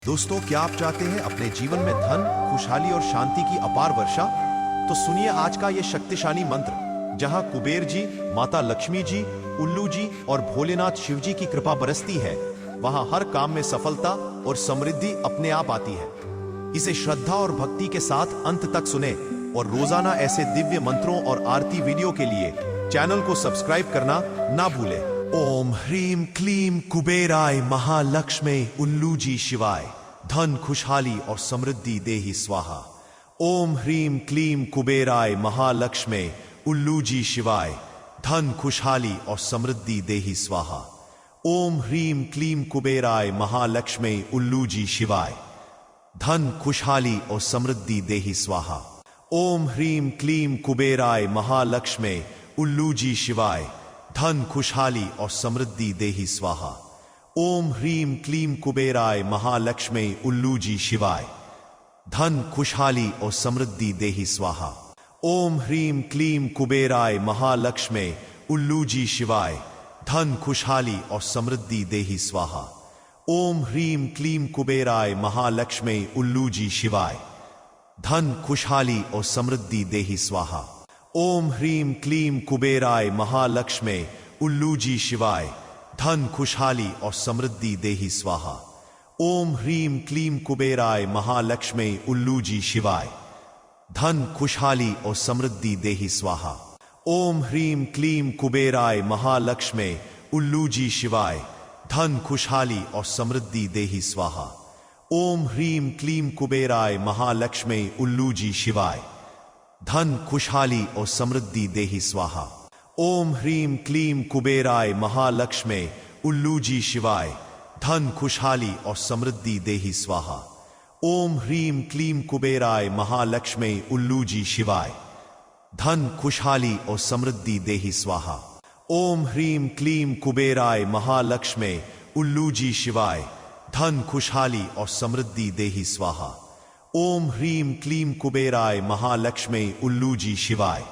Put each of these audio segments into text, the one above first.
दोस्तों, क्या आप चाहते हैं अपने जीवन में धन, खुशहाली और शांति की अपार वर्षा? तो सुनिए आज का ये शक्तिशाली मंत्र, जहां कुबेर जी, माता लक्ष्मी जी, उल्लू जी और भोलेनाथ शिव जी की कृपा बरसती है, वहां हर काम में सफलता और समृद्धि अपने आप आती है। इसे श्रद्धा और भक्ति के साथ अंत तक सुने और रोजाना ऐसे दिव्य मंत्रों और आरती वीडियो के लिए चैनल को सब्सक्राइब करना ना भूलें। ओम ह्रीम क्लीम कुबेराय महालक्ष्मी उल्लूजी शिवाय, धन खुशहाली और समृद्धि देहि स्वाहा। ओम ह्रीम क्लीम कुबेराय महालक्ष्मी उल्लूजी शिवाय, धन खुशहाली और समृद्धि देहि स्वाहा। ओम ह्रीम क्लीम कुबेराय महालक्ष्मी उल्लूजी शिवाय, धन खुशहाली और समृद्धि देहि स्वाहा। ओम ह्रीम क्लीम कुबेराय महालक्ष्मी उल्लूजी शिवाय, धन खुशहाली और समृद्धि देहि स्वाहा। ओम ह्रीम क्लीम कुबेराय महालक्ष्मी उल्लूजी शिवाय, धन खुशहाली और समृद्धि देहि स्वाहा। ओम ह्रीम क्लीम कुबेराय महालक्ष्मी उल्लूजी शिवाय, धन खुशहाली और समृद्धि देहि स्वाहा। ओम ह्रीम क्लीम कुबेराय महालक्ष्मी उल्लूजी शिवाय, धन खुशहाली और समृद्धि देहि स्वाहा। ओम ह्रीम क्लीम कुबेराय महालक्ष्मी उल्लूजी शिवाय, धन खुशहाली और समृद्धि देहि स्वाहा। ओम ह्रीम क्लीम कुबेराय महालक्ष्मी उल्लूजी शिवाय, धन खुशहाली और समृद्धि देहि स्वाहा। ओम ह्रीम क्लीम कुबेराय महालक्ष्मी उल्लूजी शिवाय, धन खुशहाली और समृद्धि देहि स्वाहा। ओम ह्रीम क्लीम कुबेराय महालक्ष्मी उल्लूजी शिवाय, धन खुशहाली और समृद्धि देहि स्वाहा। ओम ह्रीम क्लीम कुबेराय महालक्ष्मी उल्लूजी शिवाय, धन खुशहाली और समृद्धि देहि स्वाहा। ओम ह्रीम क्लीम कुबेराय महालक्ष्मी उल्लूजी शिवाय, धन खुशहाली और समृद्धि देहि स्वाहा। ओम ह्रीम क्लीम कुबेराय महालक्ष्मी उल्लूजी शिवाय, धन खुशहाली और समृद्धि देहि स्वाहा। ओम ह्रीम क्लीम कुबेराय महालक्ष्मी उल्लूजी शिवाय,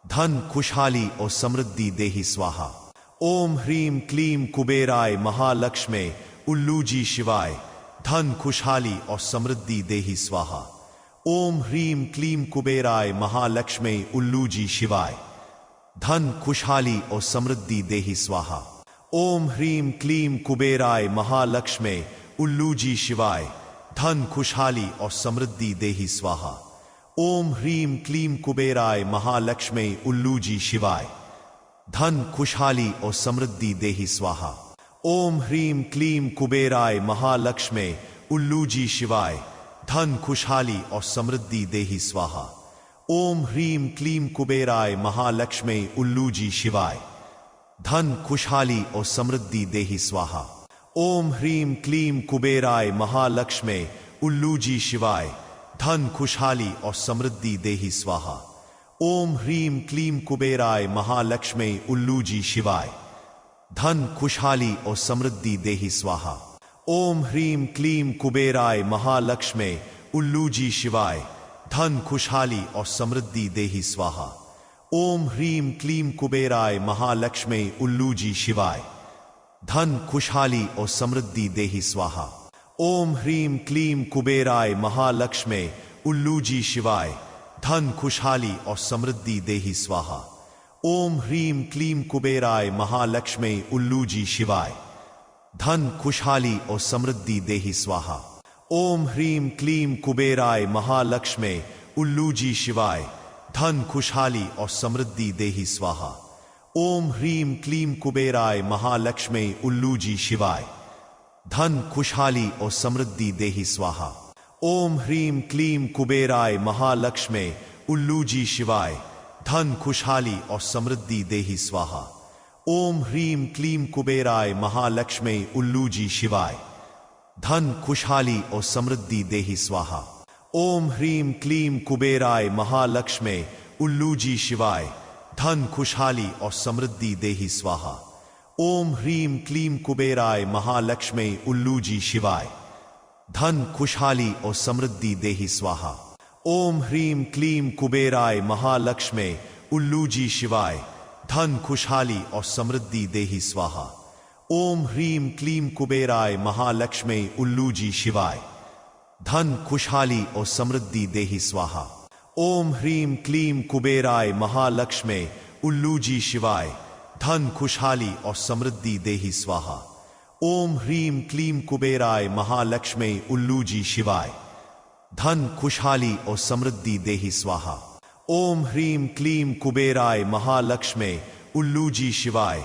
धन खुशहाली और समृद्धि देहि स्वाहा। ओम ह्रीम क्लीम कुबेराय महालक्ष्मी उल्लूजी शिवाय, धन खुशहाली और समृद्धि देहि स्वाहा। ओम ह्रीम क्लीम कुबेराय महालक्ष्मी उल्लूजी शिवाय, धन खुशहाली और समृद्धि देहि स्वाहा। ओम ह्रीम क्लीम कुबेराय महालक्ष्मी उल्लूजी शिवाय, धन खुशहाली और समृद्धि देहि स्वाहा। ओम ह्रीम क्लीम कुबेराय महालक्ष्मी उल्लूजी शिवाय, धन खुशहाली और समृद्धि देहि स्वाहा। ओम ह्रीम क्लीम कुबेराय महालक्ष्मी उल्लूजी शिवाय, धन खुशहाली और समृद्धि देहि स्वाहा। ओम ह्रीम क्लीम कुबेराय महालक्ष्मी उल्लूजी शिवाय, धन खुशहाली और समृद्धि देहि स्वाहा। ओम ह्रीम क्लीम कुबेराय महालक्ष्मी उल्लूजी शिवाय, धन खुशहाली और समृद्धि देहि स्वाहा। ओम ह्रीम क्लीम कुबेराय महालक्ष्मी उल्लूजी शिवाय, धन खुशहाली और समृद्धि देहि स्वाहा। ओम ह्रीम क्लीम कुबेराय महालक्ष्मी उल्लूजी शिवाय, धन खुशहाली और समृद्धि देहि स्वाहा। ओम ह्रीम क्लीम कुबेराय महालक्ष्मी उल्लूजी शिवाय, धन खुशहाली और समृद्धि देहि स्वाहा। ओम ह्रीम क्लीम कुबेराय महालक्ष्मी उल्लूजी शिवाय, धन खुशहाली और समृद्धि देहि स्वाहा। ओम ह्रीम क्लीम कुबेराय महालक्ष्मी उल्लूजी शिवाय, धन खुशहाली और समृद्धि देहि स्वाहा। ओम ह्रीम क्लीम कुबेराय महालक्ष्मी उल्लूजी शिवाय, धन खुशहाली और समृद्धि देहि स्वाहा। ओम ह्रीम क्लीम कुबेराय महालक्ष्मी उल्लूजी शिवाय, धन खुशहाली और समृद्धि देहि स्वाहा। ओम ह्रीम क्लीम कुबेराय महालक्ष्मी उल्लूजी शिवाय, धन खुशहाली और समृद्धि देहि स्वाहा। ओम ह्रीम क्लीम कुबेराय महालक्ष्मी उल्लूजी शिवाय, धन खुशहाली और समृद्धि देहि स्वाहा। ओम ह्रीम क्लीम कुबेराय महालक्ष्मी उल्लूजी शिवाय, धन खुशहाली और समृद्धि देहि स्वाहा। ओम ह्रीम क्लीम कुबेराय महालक्ष्मी उल्लूजी शिवाय, धन खुशहाली और समृद्धि देहि स्वाहा। ओम ह्रीम क्लीम कुबेराय महालक्ष्मी उल्लूजी शिवाय, धन खुशहाली और समृद्धि देहि स्वाहा। ओम ह्रीम क्लीम कुबेराय महालक्ष्मी उल्लू जी शिवाय। धन खुशहाली और समृद्धि देहि स्वाहा। ओम ह्रीम क्लीम कुबेराय महालक्ष्मी उल्लू जी शिवाय। धन खुशहाली और समृद्धि देहि स्वाहा। ओम ह्रीम क्लीम कुबेराय महालक्ष्मी उल्लू जी शिवाय। धन खुशहाली और समृद्धि देहि स्वाहा। ओम ह्रीम क्लीम कुबेराय महालक्ष्मी उल्लू जी शिवाय।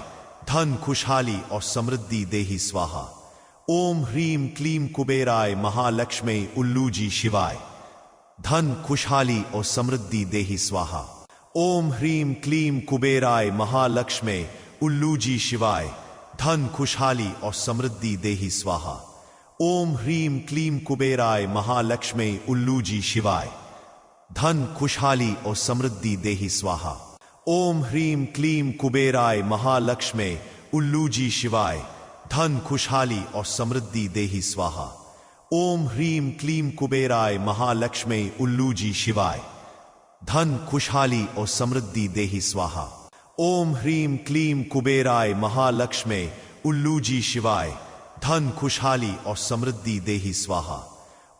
धन खुशहाली और समृद्धि देहि स्वाहा। ओम ह्रीम क्लीम कुबेराय महालक्ष्मी उल्लू जी शिवाय। धन खुशहाली और समृद्धि देहि स्वाहा। ओम ह्रीम क्लीम कुबेराय महालक्ष्मी उल्लू जी शिवाय। धन खुशहाली और समृद्धि देहि स्वाहा। ओम ह्रीम क्लीम कुबेराय महालक्ष्मी उल्लू जी शिवाय। धन खुशहाली और समृद्धि देहि स्वाहा। ओम ह्रीम क्लीम कुबेराय महालक्ष्मी उल्लू जी शिवाय। धन खुशहाली और समृद्धि देहि स्वाहा। ओम ह्रीम क्लीम कुबेराय महालक्ष्मी उल्लू जी शिवाय। धन खुशहाली और समृद्धि देहि स्वाहा। ओम ह्रीम क्लीम कुबेराय महालक्ष्मी उल्लू जी शिवाय। धन खुशहाली और समृद्धि देहि स्वाहा।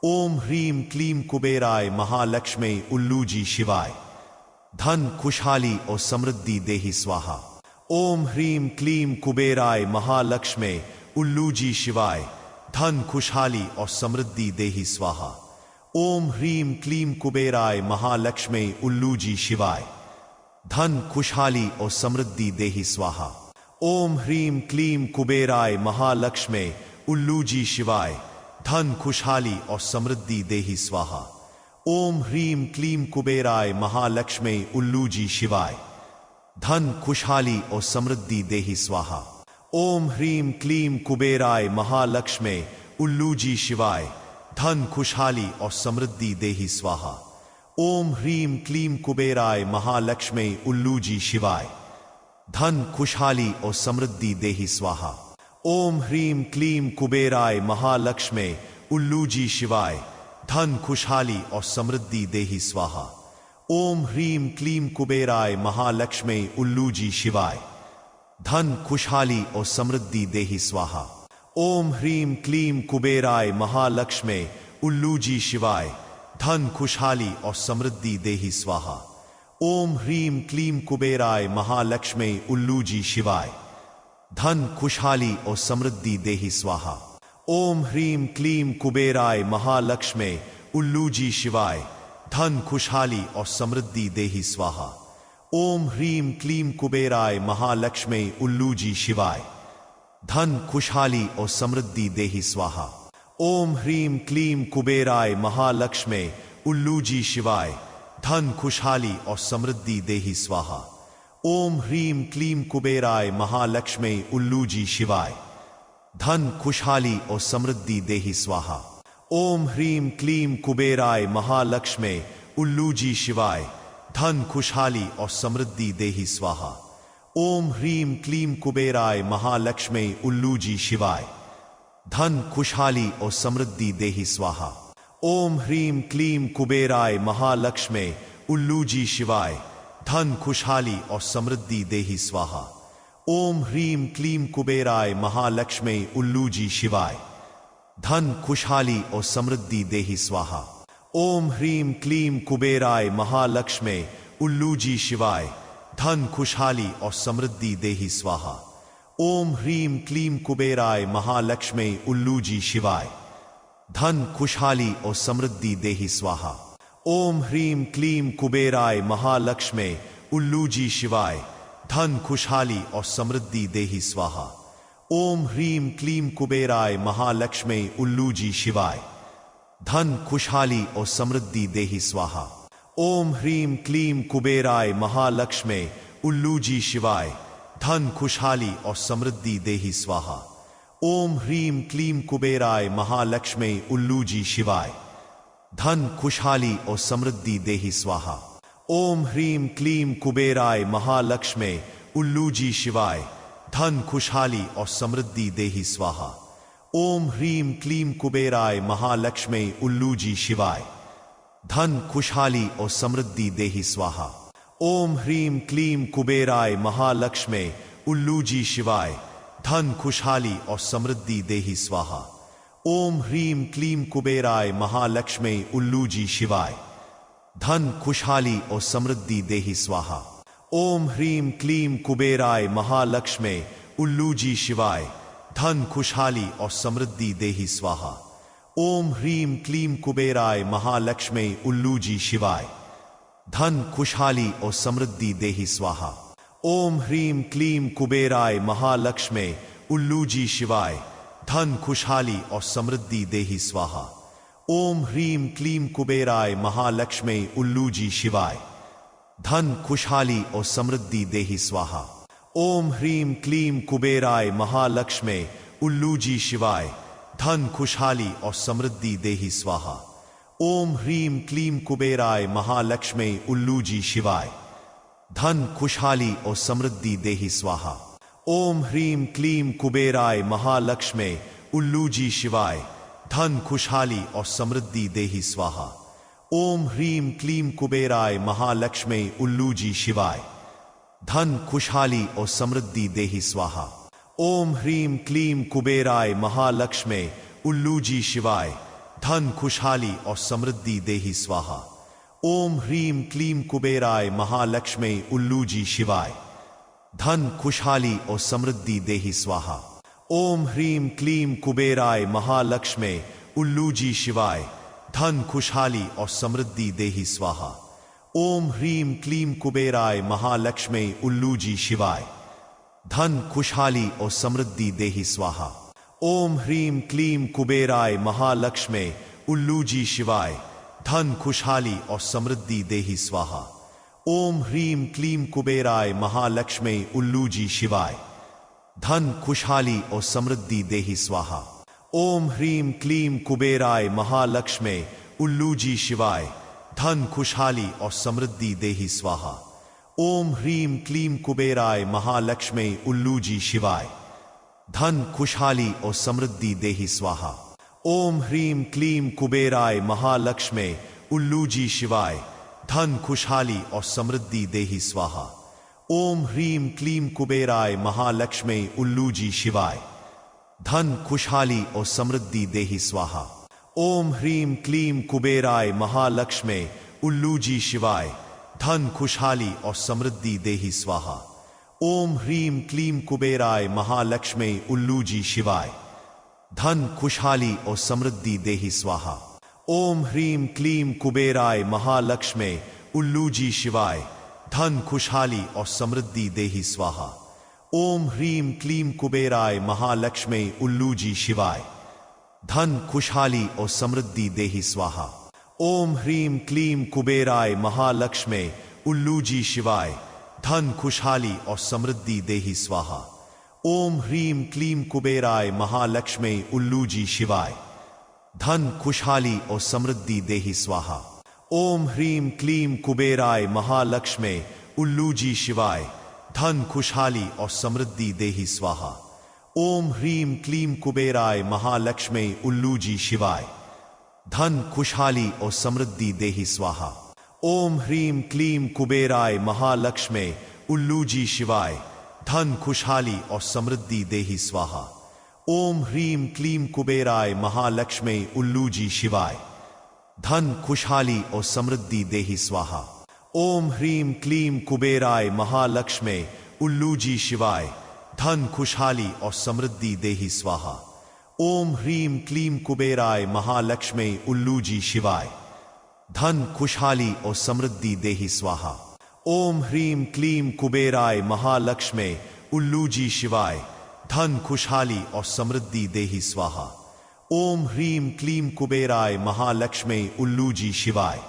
ओम ह्रीम क्लीम कुबेराय महालक्ष्मी उल्लू जी शिवाय। धन खुशहाली और समृद्धि देहि स्वाहा। ओम ह्रीम क्लीम कुबेराय महालक्ष्मी उल्लू जी शिवाय। धन खुशहाली और समृद्धि देहि स्वाहा। ओम ह्रीम क्लीम कुबेराय महालक्ष्मी उल्लू जी शिवाय। धन खुशहाली और समृद्धि देहि स्वाहा। ओम ह्रीम क्लीम कुबेराय महालक्ष्मी उल्लू जी शिवाय। धन खुशहाली और समृद्धि देहि स्वाहा। ओम ह्रीम क्लीम कुबेराय महालक्ष्मी उल्लू जी शिवाय। धन खुशहाली और समृद्धि देहि स्वाहा। ओम ह्रीम क्लीम कुबेराय महालक्ष्मी उल्लू जी शिवाय। धन खुशहाली और समृद्धि देहि स्वाहा। ओम ह्रीम क्लीम कुबेराय महालक्ष्मी उल्लू जी शिवाय। धन खुशहाली और समृद्धि देहि स्वाहा। ओम ह्रीम क्लीम कुबेराय महालक्ष्मी उल्लू जी शिवाय। धन खुशहाली और समृद्धि देहि स्वाहा। ओम ह्रीम क्लीम कुबेराय महालक्ष्मी उल्लू जी शिवाय। धन खुशहाली और समृद्धि देहि स्वाहा। ओम ह्रीम क्लीम कुबेराय महालक्ष्मी उल्लू जी शिवाय। धन खुशहाली और समृद्धि देहि स्वाहा। ओम ह्रीम क्लीम कुबेराय महालक्ष्मी उल्लू जी शिवाय। धन खुशहाली और समृद्धि देहि स्वाहा। ओम ह्रीम क्लीम कुबेराय महालक्ष्मी उल्लू जी शिवाय। धन खुशहाली और समृद्धि देहि स्वाहा। ओम ह्रीम क्लीम कुबेराय महालक्ष्मी उल्लू जी शिवाय। धन खुशहाली और समृद्धि देहि स्वाहा। ओम ह्रीम क्लीम कुबेराय महालक्ष्मी उल्लू जी शिवाय। धन खुशहाली और समृद्धि देहि स्वाहा। ओम ह्रीम क्लीम कुबेराय महालक्ष्मी उल्लू जी शिवाय। धन खुशहाली और समृद्धि देहि स्वाहा। ओम ह्रीम क्लीम कुबेराय महालक्ष्मी उल्लू जी शिवाय। धन खुशहाली और समृद्धि देहि स्वाहा। ओम ह्रीम क्लीम कुबेराय महालक्ष्मी उल्लू जी शिवाय। धन खुशहाली और समृद्धि देहि स्वाहा। ओम ह्रीम क्लीम कुबेराय महालक्ष्मी उल्लू जी शिवाय। धन खुशहाली और समृद्धि देहि स्वाहा। ओम ह्रीम क्लीम कुबेराय महालक्ष्मी उल्लू जी शिवाय। धन खुशहाली और समृद्धि देहि स्वाहा। ओम ह्रीम क्लीम कुबेराय महालक्ष्मी उल्लू जी शिवाय। धन खुशहाली और समृद्धि देहि स्वाहा। ओम ह्रीम क्लीम कुबेराय महालक्ष्मी उल्लू जी शिवाय। धन खुशहाली और समृद्धि देहि स्वाहा। ओम ह्रीम क्लीम कुबेराय महालक्ष्मी उल्लू जी शिवाय। धन खुशहाली और समृद्धि देहि स्वाहा। ओम ह्रीम क्लीम कुबेराय महालक्ष्मी उल्लू जी शिवाय। धन खुशहाली और समृद्धि देहि स्वाहा। ओम ह्रीम क्लीम कुबेराय महालक्ष्मी उल्लू जी शिवाय। धन खुशहाली और समृद्धि देहि स्वाहा। ओम ह्रीम क्लीम कुबेराय महालक्ष्मी उल्लू जी शिवाय। धन खुशहाली और समृद्धि देहि स्वाहा। ओम ह्रीम क्लीम कुबेराय महालक्ष्मी उल्लू जी शिवाय। धन खुशहाली और समृद्धि देहि स्वाहा। ओम ह्रीम क्लीम कुबेराय महालक्ष्मी उल्लू जी शिवाय। धन खुशहाली और समृद्धि देहि स्वाहा। ओम ह्रीम क्लीम कुबेराय महालक्ष्मी उल्लू जी शिवाय। धन खुशहाली और समृद्धि देहि स्वाहा। ओम ह्रीम क्लीम कुबेराय महालक्ष्मी उल्लूजी शिवाय, धन खुशहाली और समृद्धि देहि स्वाहा। ओम ह्रीम क्लीम कुबेराय महालक्ष्मी उल्लूजी शिवाय, धन खुशहाली और समृद्धि देहि स्वाहा। ओम ह्रीम क्लीम कुबेराय महालक्ष्मी उल्लूजी शिवाय, धन खुशहाली और समृद्धि देहि स्वाहा। ओम ह्रीम क्लीम कुबेराय महालक्ष्मी उल्लूजी शिवाय, धन खुशहाली और समृद्धि देहि स्वाहा। ओम ह्रीम क्लीम कुबेराय महालक्ष्मी उल्लूजी शिवाय, धन खुशहाली और समृद्धि देहि स्वाहा। ओम ह्रीम क्लीम कुबेराय महालक्ष्मी उल्लूजी शिवाय, धन खुशहाली और समृद्धि देहि स्वाहा। ओम ह्रीम क्लीम कुबेराय महालक्ष्मी उल्लूजी शिवाय, धन खुशहाली और समृद्धि देहि स्वाहा। ओम ह्रीम क्लीम कुबेराय महालक्ष्मी उल्लूजी शिवाय, धन खुशहाली और समृद्धि देहि स्वाहा। ओम ह्रीम क्लीम कुबेराय महालक्ष्मी उल्लूजी शिवाय, धन खुशहाली और समृद्धि देहि स्वाहा। ओम ह्रीम क्लीम कुबेराय महालक्ष्मी उल्लूजी शिवाय, धन खुशहाली और समृद्धि देहि स्वाहा। ओम ह्रीम क्लीम कुबेराय महालक्ष्मी उल्लूजी शिवाय, धन खुशहाली और समृद्धि देहि स्वाहा। ओम ह्रीम क्लीम कुबेराय महालक्ष्मी उल्लूजी शिवाय, धन खुशहाली और समृद्धि देहि स्वाहा। ओम ह्रीम क्लीम कुबेराय महालक्ष्मी उल्लूजी शिवाय, धन खुशहाली और समृद्धि देहि स्वाहा। ओम ह्रीम क्लीम कुबेराय महालक्ष्मी उल्लूजी शिवाय, धन खुशहाली और समृद्धि देहि स्वाहा। ओम ह्रीम क्लीम कुबेराय महालक्ष्मी उल्लूजी शिवाय, धन खुशहाली और समृद्धि देहि स्वाहा। ओम ह्रीम क्लीम कुबेराय महालक्ष्मी उल्लूजी शिवाय, धन खुशहाली और समृद्धि देहि स्वाहा। ओम ह्रीम क्लीम कुबेराय महालक्ष्मी उल्लूजी शिवाय, धन खुशहाली और समृद्धि देहि स्वाहा। ओम ह्रीम क्लीम कुबेराय महालक्ष्मी उल्लूजी शिवाय, धन खुशहाली और समृद्धि देहि स्वाहा। ओम ह्रीम क्लीम कुबेराय महालक्ष्मी उल्लूजी शिवाय, धन खुशहाली और समृद्धि देहि स्वाहा। ओम ह्रीम क्लीम कुबेराय महालक्ष्मी उल्लूजी शिवाय, धन खुशहाली और समृद्धि देहि स्वाहा। ओम ह्रीम क्लीम कुबेराय महालक्ष्मी उल्लूजी शिवाय, धन खुशहाली और समृद्धि देहि स्वाहा। ओम ह्रीम क्लीम कुबेराय महालक्ष्मी उल्लूजी शिवाय, धन खुशहाली और समृद्धि देहि स्वाहा। ओम ह्रीम क्लीम कुबेराय महालक्ष्मी उल्लूजी शिवाय, धन खुशहाली और समृद्धि देहि स्वाहा। ओम ह्रीम क्लीम कुबेराय महालक्ष्मी उल्लूजी शिवाय, धन खुशहाली और समृद्धि देहि स्वाहा। ओम ह्रीम क्लीम कुबेराय महालक्ष्मी उल्लूजी शिवाय, धन खुशहाली और समृद्धि देहि स्वाहा। ओम ह्रीम क्लीम कुबेराय महालक्ष्मी उल्लूजी शिवाय, धन खुशहाली और समृद्धि देहि स्वाहा। ओम ह्रीम क्लीम कुबेराय महालक्ष्मी उल्लूजी शिवाय, धन खुशहाली और समृद्धि देहि स्वाहा। ओम ह्रीम क्लीम कुबेराय महालक्ष्मी उल्लूजी शिवाय, धन खुशहाली और समृद्धि देहि स्वाहा। ओम ह्रीम क्लीम कुबेराय महालक्ष्मी उल्लूजी शिवाय, धन खुशहाली और समृद्धि देहि स्वाहा। ओम ह्रीम क्लीम कुबेराय महालक्ष्मी उल्लूजी शिवाय, धन खुशहाली और समृद्धि देहि स्वाहा। ओम ह्रीम क्लीम कुबेराय महालक्ष्मी उल्लूजी शिवाय, धन खुशहाली और समृद्धि देहि स्वाहा। ओम ह्रीम क्लीम कुबेराय महालक्ष्मी उल्लूजी शिवाय, धन खुशहाली और समृद्धि देहि स्वाहा। ओम ह्रीम क्लीम कुबेराय महालक्ष्मी उल्लूजी शिवाय,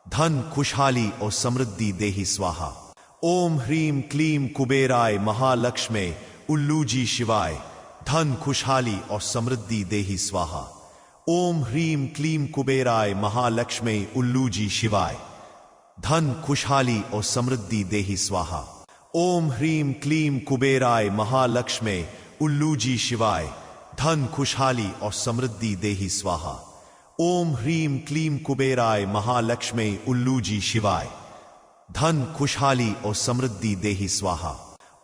धन खुशहाली और समृद्धि देहि स्वाहा। ओम ह्रीम क्लीम कुबेराय महालक्ष्मी उल्लूजी शिवाय, धन खुशहाली और समृद्धि देहि स्वाहा। ओम ह्रीम क्लीम कुबेराय महालक्ष्मी उल्लूजी शिवाय, धन खुशहाली और समृद्धि देहि स्वाहा। ओम ह्रीम क्लीम कुबेराय महालक्ष्मी उल्लूजी शिवाय, धन खुशहाली और समृद्धि देहि स्वाहा। ओम ह्रीम क्लीम कुबेराय महालक्ष्मी उल्लूजी शिवाय, धन खुशहाली और समृद्धि देहि स्वाहा।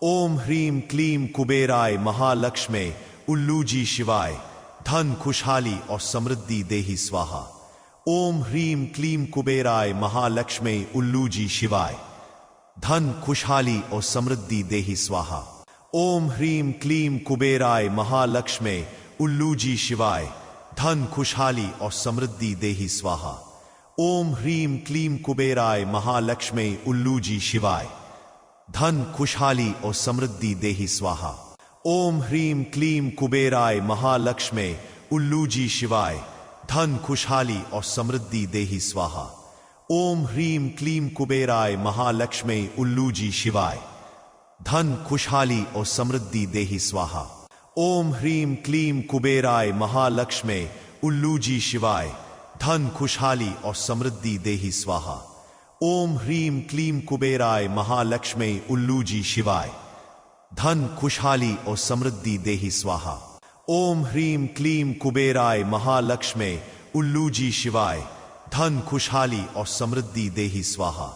ओम ह्रीम क्लीम कुबेराय महालक्ष्मे उल्लू जी शिवाय धन खुशहाली और समृद्धि देहि स्वाहा। ओम ह्रीम क्लीम कुबेराय महालक्ष्मे उल्लू जी शिवाय धन खुशहाली और समृद्धि देहि स्वाहा। ओम ह्रीम क्लीम कुबेराय महालक्ष्मे उल्लू जी शिवाय धन खुशहाली और समृद्धि देहि स्वाहा। ओम ह्रीम क्लीम कुबेराय महालक्ष्मे उल्लू जी शिवाय धन खुशहाली और समृद्धि देहि स्वाहा। ओम ह्रीम क्लीम कुबेराय महालक्ष्मे उल्लू जी शिवाय धन खुशहाली और समृद्धि देहि स्वाहा। ओम ह्रीम क्लीम कुबेराय महालक्ष्मे उल्लू जी शिवाय धन खुशहाली और समृद्धि देहि स्वाहा। ओम ह्रीम क्लीम कुबेराय महालक्ष्मे उल्लू जी शिवाय धन खुशहाली और समृद्धि देहि स्वाहा। ओम ह्रीम क्लीम कुबेराय महालक्ष्मे उल्लू जी शिवाय धन खुशहाली और समृद्धि देहि स्वाहा। ओम ह्रीम क्लीम कुबेराय महालक्ष्मे उल्लू जी शिवाय धन खुशहाली और समृद्धि देहि स्वाहा।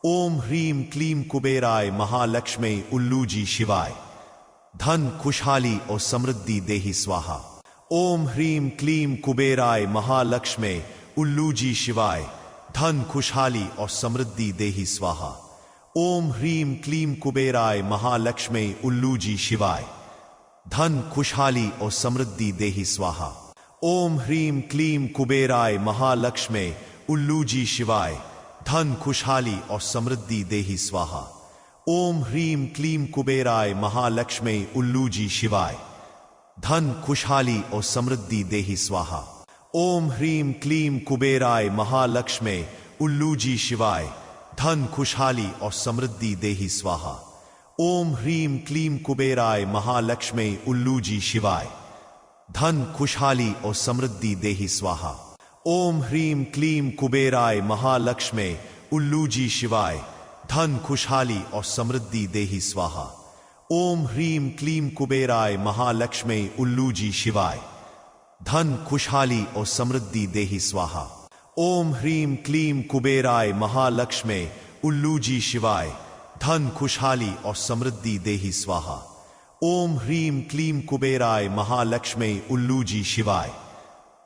ओम ह्रीम क्लीम कुबेराय महालक्ष्मे उल्लू जी शिवाय धन खुशहाली और समृद्धि देहि स्वाहा। ओम ह्रीम क्लीम कुबेराय महालक्ष्मे उल्लू जी शिवाय धन खुशहाली और समृद्धि देहि स्वाहा। ओम ह्रीम क्लीम कुबेराय महालक्ष्मे उल्लू जी शिवाय धन खुशहाली और समृद्धि देहि स्वाहा। ओम ह्रीम क्लीम कुबेराय महालक्ष्मे उल्लू जी शिवाय धन खुशहाली और समृद्धि देहि स्वाहा। ओम ह्रीम क्लीम कुबेराय महालक्ष्मे उल्लू जी शिवाय धन खुशहाली और समृद्धि देहि स्वाहा। ओम ह्रीम क्लीम कुबेराय महालक्ष्मे उल्लू जी शिवाय धन खुशहाली और समृद्धि देहि स्वाहा। ओम ह्रीम क्लीम कुबेराय महालक्ष्मे उल्लू जी शिवाय धन खुशहाली और समृद्धि देहि स्वाहा। ओम ह्रीम क्लीम कुबेराय महालक्ष्मे उल्लू जी शिवाय धन खुशहाली और समृद्धि देहि स्वाहा। ओम ह्रीम क्लीम कुबेराय महालक्ष्मे उल्लू जी शिवाय धन खुशहाली और समृद्धि देहि स्वाहा। ओम ह्रीम क्लीम कुबेराय महालक्ष्मे उल्लू जी शिवाय धन खुशहाली और समृद्धि देहि स्वाहा। ओम ह्रीम क्लीम कुबेराय महालक्ष्मे उल्लू जी शिवाय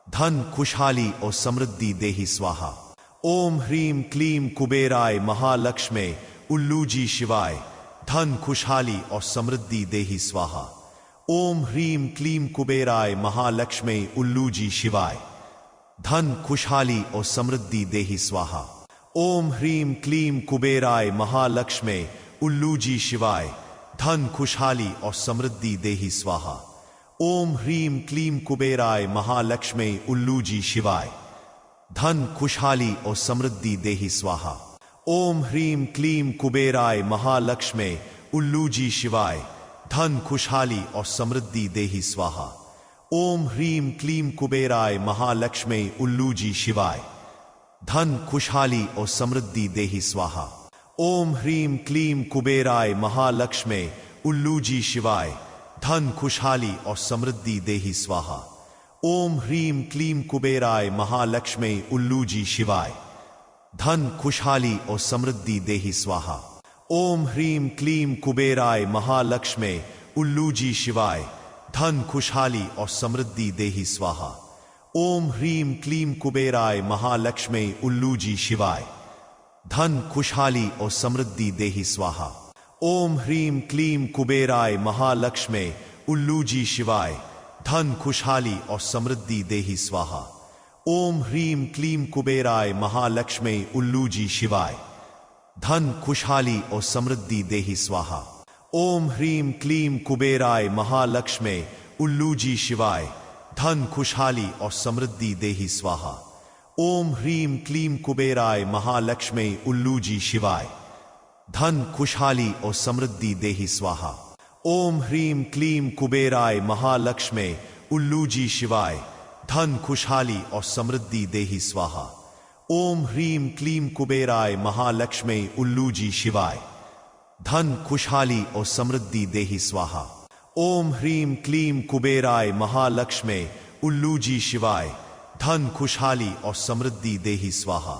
धन खुशहाली और समृद्धि देहि स्वाहा। ओम ह्रीम क्लीम कुबेराय महालक्ष्मे उल्लू जी शिवाय धन खुशहाली और समृद्धि देहि स्वाहा। ओम ह्रीम क्लीम कुबेराय महालक्ष्मे उल्लू जी शिवाय धन खुशहाली और समृद्धि देहि स्वाहा। ओम ह्रीम क्लीम कुबेराय महालक्ष्मे उल्लू जी शिवाय धन खुशहाली और समृद्धि देहि स्वाहा। ओम ह्रीम क्लीम कुबेराय महालक्ष्मे उल्लू जी शिवाय धन खुशहाली और समृद्धि देहि स्वाहा। ओम ह्रीम क्लीम कुबेराय महालक्ष्मे उल्लू जी शिवाय धन खुशहाली और समृद्धि देहि स्वाहा। ओम ह्रीम क्लीम कुबेराय महालक्ष्मे उल्लू जी शिवाय धन खुशहाली और समृद्धि देहि स्वाहा। ओम ह्रीम क्लीम कुबेराय महालक्ष्मे उल्लू जी शिवाय धन खुशहाली और समृद्धि देहि स्वाहा। ओम ह्रीम क्लीम कुबेराय महालक्ष्मे उल्लू जी शिवाय धन खुशहाली और समृद्धि देहि स्वाहा। ओम ह्रीम क्लीम कुबेराय महालक्ष्मे उल्लू जी शिवाय धन खुशहाली और समृद्धि देहि स्वाहा। ओम ह्रीम क्लीम कुबेराय महालक्ष्मे उल्लू जी शिवाय धन खुशहाली और समृद्धि देहि स्वाहा। ओम ह्रीम क्लीम कुबेराय महालक्ष्मे उल्लू जी शिवाय धन खुशहाली और समृद्धि देहि स्वाहा। ओम ह्रीम क्लीम कुबेराय महालक्ष्मे उल्लू जी शिवाय धन खुशहाली और समृद्धि देहि स्वाहा। ओम ह्रीम क्लीम कुबेराय महालक्ष्मे उल्लू जी शिवाय धन खुशहाली और समृद्धि देहि स्वाहा। ओम ह्रीम क्लीम कुबेराय महालक्ष्मे उल्लू जी शिवाय धन खुशहाली और समृद्धि देहि स्वाहा। ओम ह्रीम क्लीम कुबेराय महालक्ष्मे उल्लू जी शिवाय धन खुशहाली और समृद्धि देहि स्वाहा। ओम ह्रीम क्लीम कुबेराय महालक्ष्मे उल्लू जी शिवाय धन खुशहाली और समृद्धि देहि स्वाहा। ओम ह्रीम क्लीम कुबेराय महालक्ष्मे उल्लू जी शिवाय धन खुशहाली और समृद्धि देहि स्वाहा।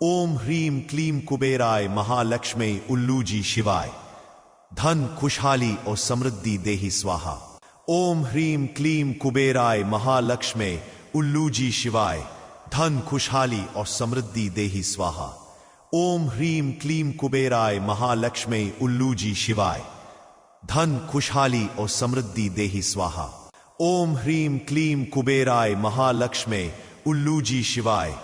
ओम ह्रीम क्लीम कुबेराय महालक्ष्मे उल्लू जी शिवाय धन खुशहाली और समृद्धि देहि स्वाहा। ओम ह्रीम क्लीम कुबेराय महालक्ष्मे उल्लूजी शिवाय धन खुशहाली और समृद्धि देहि स्वाहा। ओम ह्रीम क्लीम कुबेराय महालक्ष्मे उल्लूजी शिवाय धन खुशहाली और समृद्धि देहि स्वाहा। ओम ह्रीम क्लीम कुबेराय महालक्ष्मे उल्लूजी शिवाय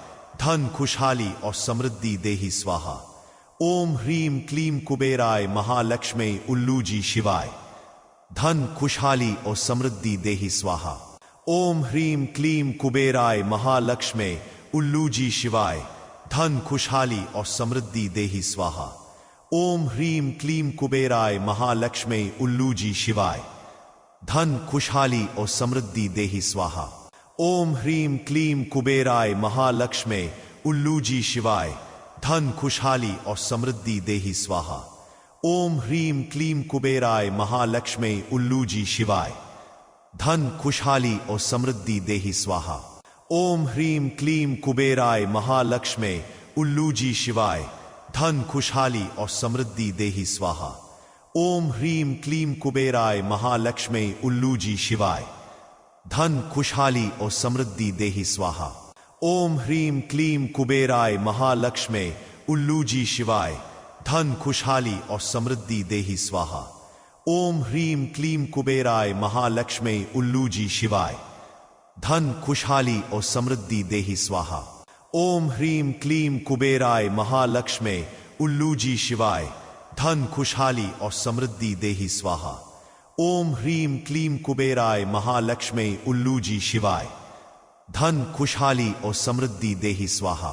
धन खुशहाली और समृद्धि देहि स्वाहा। ओम ह्रीम क्लीम कुबेराय महालक्ष्मे उल्लूजी शिवाय धन खुशहाली और समृद्धि देहि स्वाहा। ओम ह्रीम क्लीम कुबेराय महालक्ष्मे उल्लूजी शिवाय धन खुशहाली और समृद्धि देहि स्वाहा। ओम ह्रीम क्लीम कुबेराय महालक्ष्मे उल्लूजी शिवाय धन खुशहाली और समृद्धि देहि स्वाहा। ओम ह्रीम क्लीम कुबेराय महालक्ष्मे उल्लूजी शिवाय धन खुशहाली और समृद्धि देहि स्वाहा। ओम ह्रीम क्लीम कुबेराय महालक्ष्मे उल्लूजी शिवाय धन खुशहाली और समृद्धि देहि स्वाहा। ओम ह्रीम क्लीम कुबेराय महालक्ष्मे उल्लूजी शिवाय धन खुशहाली और समृद्धि देहि स्वाहा। ओम ह्रीम क्लीम कुबेराय महालक्ष्मे उल्लूजी शिवाय धन खुशहाली और समृद्धि देहि स्वाहा। ओम ह्रीम क्लीम कुबेराय महालक्ष्मे उल्लूजी शिवाय धन खुशहाली और समृद्धि देहि स्वाहा। ओम ह्रीम क्लीम कुबेराय महालक्ष्मे उल्लूजी शिवाय धन खुशहाली और समृद्धि देहि स्वाहा। ओम ह्रीम क्लीम कुबेराय महालक्ष्मे उल्लूजी शिवाय धन खुशहाली और समृद्धि देहि स्वाहा। ओम ह्रीम क्लीम कुबेराय महालक्ष्मे उल्लूजी शिवाय धन खुशहाली और समृद्धि देहि स्वाहा।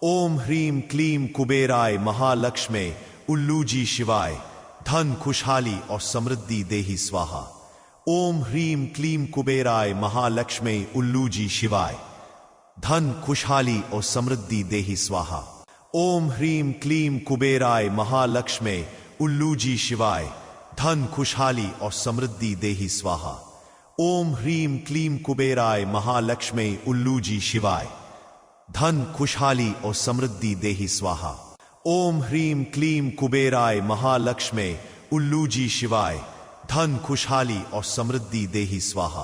ओम ह्रीम क्लीम कुबेराय महालक्ष्मे उल्लूजी शिवाय धन खुशहाली और समृद्धि देहि स्वाहा। ओम ह्रीम क्लीम कुबेराय महालक्ष्मे उल्लूजी शिवाय धन खुशहाली और समृद्धि देहि स्वाहा। ओम ह्रीम क्लीम कुबेराय महालक्ष्मे उल्लूजी शिवाय धन खुशहाली और समृद्धि देहि स्वाहा। ओम ह्रीम क्लीम कुबेराय महालक्ष्मे उल्लूजी शिवाय धन खुशहाली और समृद्धि देहि स्वाहा। ओम ह्रीम क्लीम कुबेराय महालक्ष्मे उल्लूजी शिवाय धन खुशहाली और समृद्धि देहि स्वाहा।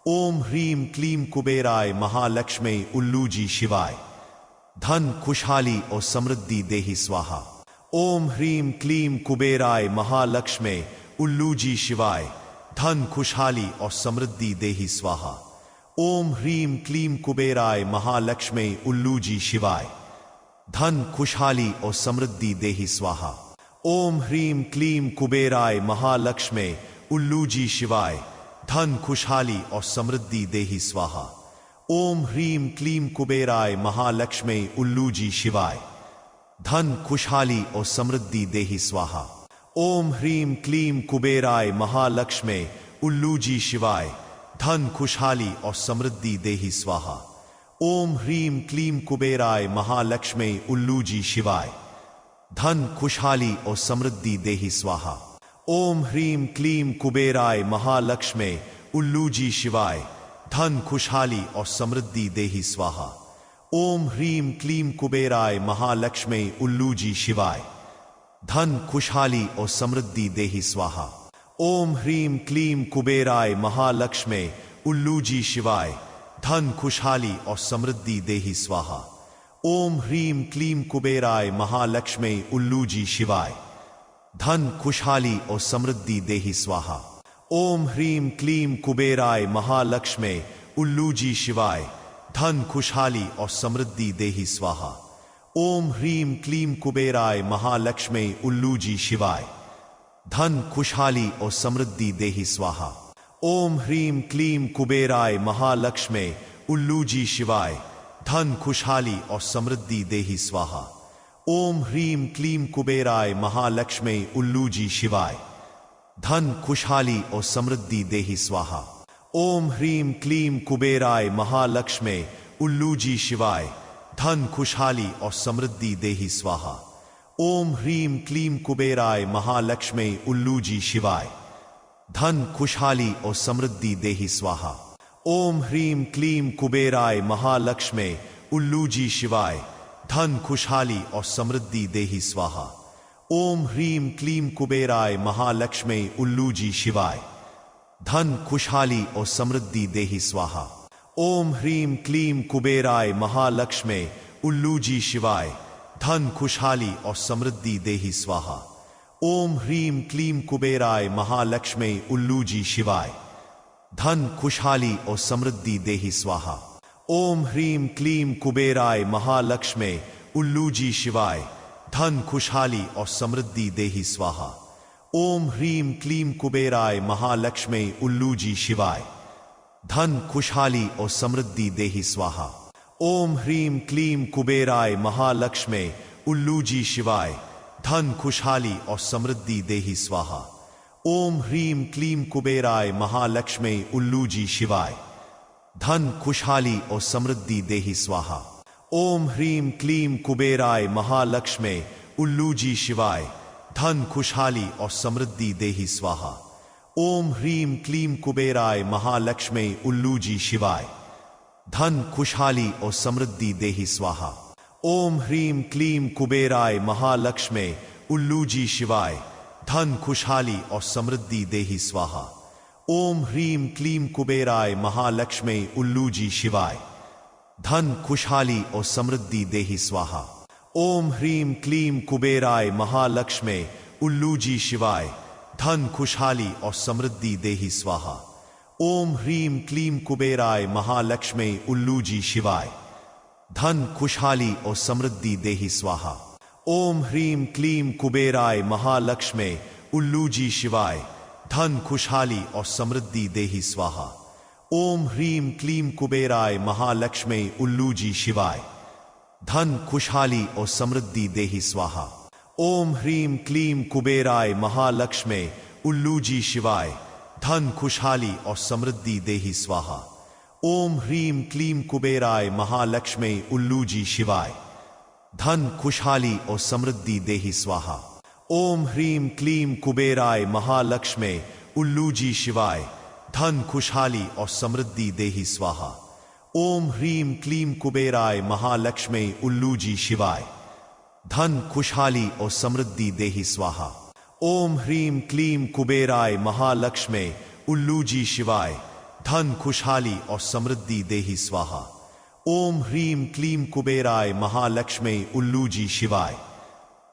ओम ह्रीम क्लीम कुबेराय महालक्ष्मे उल्लूजी शिवाय धन खुशहाली और समृद्धि देहि स्वाहा। ओम ह्रीम क्लीम कुबेराय महालक्ष्मे उल्लूजी शिवाय धन खुशहाली और समृद्धि देहि स्वाहा। ओम ह्रीम क्लीम कुबेराय महालक्ष्मे उल्लूजी शिवाय धन खुशहाली और समृद्धि देहि स्वाहा। ओम ह्रीम क्लीम कुबेराय महालक्ष्मे उल्लूजी शिवाय धन खुशहाली और समृद्धि देहि स्वाहा। ओम ह्रीम क्लीम कुबेराय महालक्ष्मे उल्लूजी शिवाय धन खुशहाली और समृद्धि देहि स्वाहा। ओम ह्रीम क्लीम कुबेराय महालक्ष्मे उल्लूजी शिवाय धन खुशहाली और समृद्धि देहि स्वाहा। ओम ह्रीम क्लीम कुबेराय महालक्ष्मे उल्लूजी शिवाय धन खुशहाली और समृद्धि देहि स्वाहा। ओम ह्रीम क्लीम कुबेराय महालक्ष्मे उल्लूजी शिवाय धन खुशहाली और समृद्धि देहि स्वाहा। ओम ह्रीम क्लीम कुबेराय महालक्ष्मे उल्लूजी शिवाय धन खुशहाली और समृद्धि देहि स्वाहा। ओम ह्रीम क्लीम कुबेराय महालक्ष्मे उल्लूजी शिवाय धन खुशहाली और समृद्धि देहि स्वाहा। ओम ह्रीम क्लीम कुबेराय महालक्ष्मे उल्लूजी शिवाय धन खुशहाली और समृद्धि देहि स्वाहा। ओम ह्रीम क्लीम कुबेराय महालक्ष्मे उल्लूजी शिवाय धन खुशहाली और समृद्धि देहि स्वाहा। ओम ह्रीम क्लीम कुबेराय महालक्ष्मे उल्लूजी शिवाय धन खुशहाली और समृद्धि देहि स्वाहा। ओम ह्रीम क्लीम कुबेराय महालक्ष्मे उल्लूजी शिवाय धन खुशहाली और समृद्धि देहि स्वाहा। ओम ह्रीम क्लीम कुबेराय महालक्ष्मे उल्लूजी शिवाय धन खुशहाली और समृद्धि देहि स्वाहा। ओम ह्रीम क्लीम कुबेराय महालक्ष्मे उल्लूजी शिवाय धन खुशहाली और समृद्धि देहि स्वाहा। ओम ह्रीम क्लीम कुबेराय महालक्ष्मे उल्लूजी शिवाय धन खुशहाली और समृद्धि देहि स्वाहा। ओम ह्रीम क्लीम कुबेराय महालक्ष्मे उल्लूजी शिवाय धन खुशहाली और समृद्धि देहि स्वाहा। ओम ह्रीम क्लीम कुबेराय महालक्ष्मी उल्लू जी शिवाय। धन खुशहाली और समृद्धि देहि स्वाहा। ओम ह्रीम क्लीम कुबेराय महालक्ष्मी उल्लू जी शिवाय। धन खुशहाली और समृद्धि देहि स्वाहा। ओम ह्रीम क्लीम कुबेराय महालक्ष्मी उल्लू जी शिवाय। धन खुशहाली और समृद्धि देहि स्वाहा। ओम ह्रीम क्लीम कुबेराय महालक्ष्मी उल्लू जी शिवाय। धन खुशहाली और समृद्धि देहि स्वाहा। ओम ह्रीम क्लीम कुबेराय महालक्ष्मी उल्लू जी शिवाय। धन खुशहाली और समृद्धि देहि स्वाहा। ओम ह्रीम क्लीम कुबेराय महालक्ष्मी उल्लू जी शिवाय। धन खुशहाली और समृद्धि देहि स्वाहा। ओम ह्रीम क्लीम कुबेराय महालक्ष्मी उल्लू जी शिवाय। धन खुशहाली और समृद्धि देहि स्वाहा। ओम ह्रीम क्लीम कुबेराय महालक्ष्मी उल्लू जी शिवाय। धन खुशहाली और समृद्धि देहि स्वाहा। ओम ह्रीम क्लीम कुबेराय महालक्ष्मी उल्लू जी शिवाय। धन खुशहाली और समृद्धि देहि स्वाहा। ओम ह्रीम क्लीम कुबेराय महालक्ष्मी उल्लू जी शिवाय। धन खुशहाली और समृद्धि देहि स्वाहा। ओम ह्रीम क्लीम कुबेराय महालक्ष्मी उल्लू जी शिवाय। धन खुशहाली और समृद्धि देहि स्वाहा। ओम ह्रीम क्लीम कुबेराय महालक्ष्मी उल्लू जी शिवाय। धन खुशहाली और समृद्धि देहि स्वाहा। ओम ह्रीम क्लीम कुबेराय महालक्ष्मी उल्लू जी शिवाय। धन खुशहाली और समृद्धि देहि स्वाहा। ओम ह्रीम क्लीम कुबेराय महालक्ष्मी उल्लू जी शिवाय। धन खुशहाली और समृद्धि देहि स्वाहा। ओम ह्रीम क्लीम कुबेराय महालक्ष्मी उल्लू जी शिवाय। धन खुशहाली और समृद्धि देहि स्वाहा। ओम ह्रीम क्लीम कुबेराय महालक्ष्मी उल्लू जी शिवाय। धन खुशहाली और समृद्धि देहि स्वाहा। ओम ह्रीम क्लीम कुबेराय महालक्ष्मी उल्लू जी शिवाय। धन खुशहाली और समृद्धि देहि स्वाहा। ओम ह्रीम क्लीम कुबेराय महालक्ष्मी उल्लू जी शिवाय। धन खुशहाली और समृद्धि देहि स्वाहा। ओम ह्रीम क्लीम कुबेराय महालक्ष्मी उल्लू जी शिवाय। धन खुशहाली और समृद्धि देहि स्वाहा। ओम ह्रीम क्लीम कुबेराय महालक्ष्मी उल्लू जी शिवाय। धन खुशहाली और समृद्धि देहि स्वाहा। ओम ह्रीम क्लीम कुबेराय महालक्ष्मी उल्लू जी शिवाय।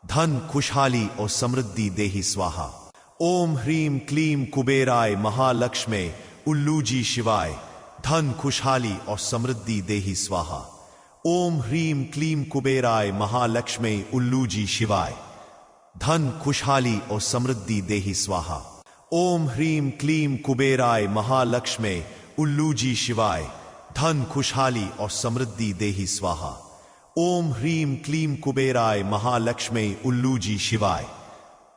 धन खुशहाली और समृद्धि देहि स्वाहा। ओम ह्रीम क्लीम कुबेराय महालक्ष्मी उल्लू जी शिवाय। धन खुशहाली और समृद्धि देहि स्वाहा। ओम ह्रीम क्लीम कुबेराय महालक्ष्मी उल्लू जी शिवाय। धन खुशहाली और समृद्धि देहि स्वाहा। ओम ह्रीम क्लीम कुबेराय महालक्ष्मी उल्लू जी शिवाय। धन खुशहाली और समृद्धि देहि स्वाहा। ओम ह्रीम क्लीम कुबेराय महालक्ष्मी उल्लू जी शिवाय।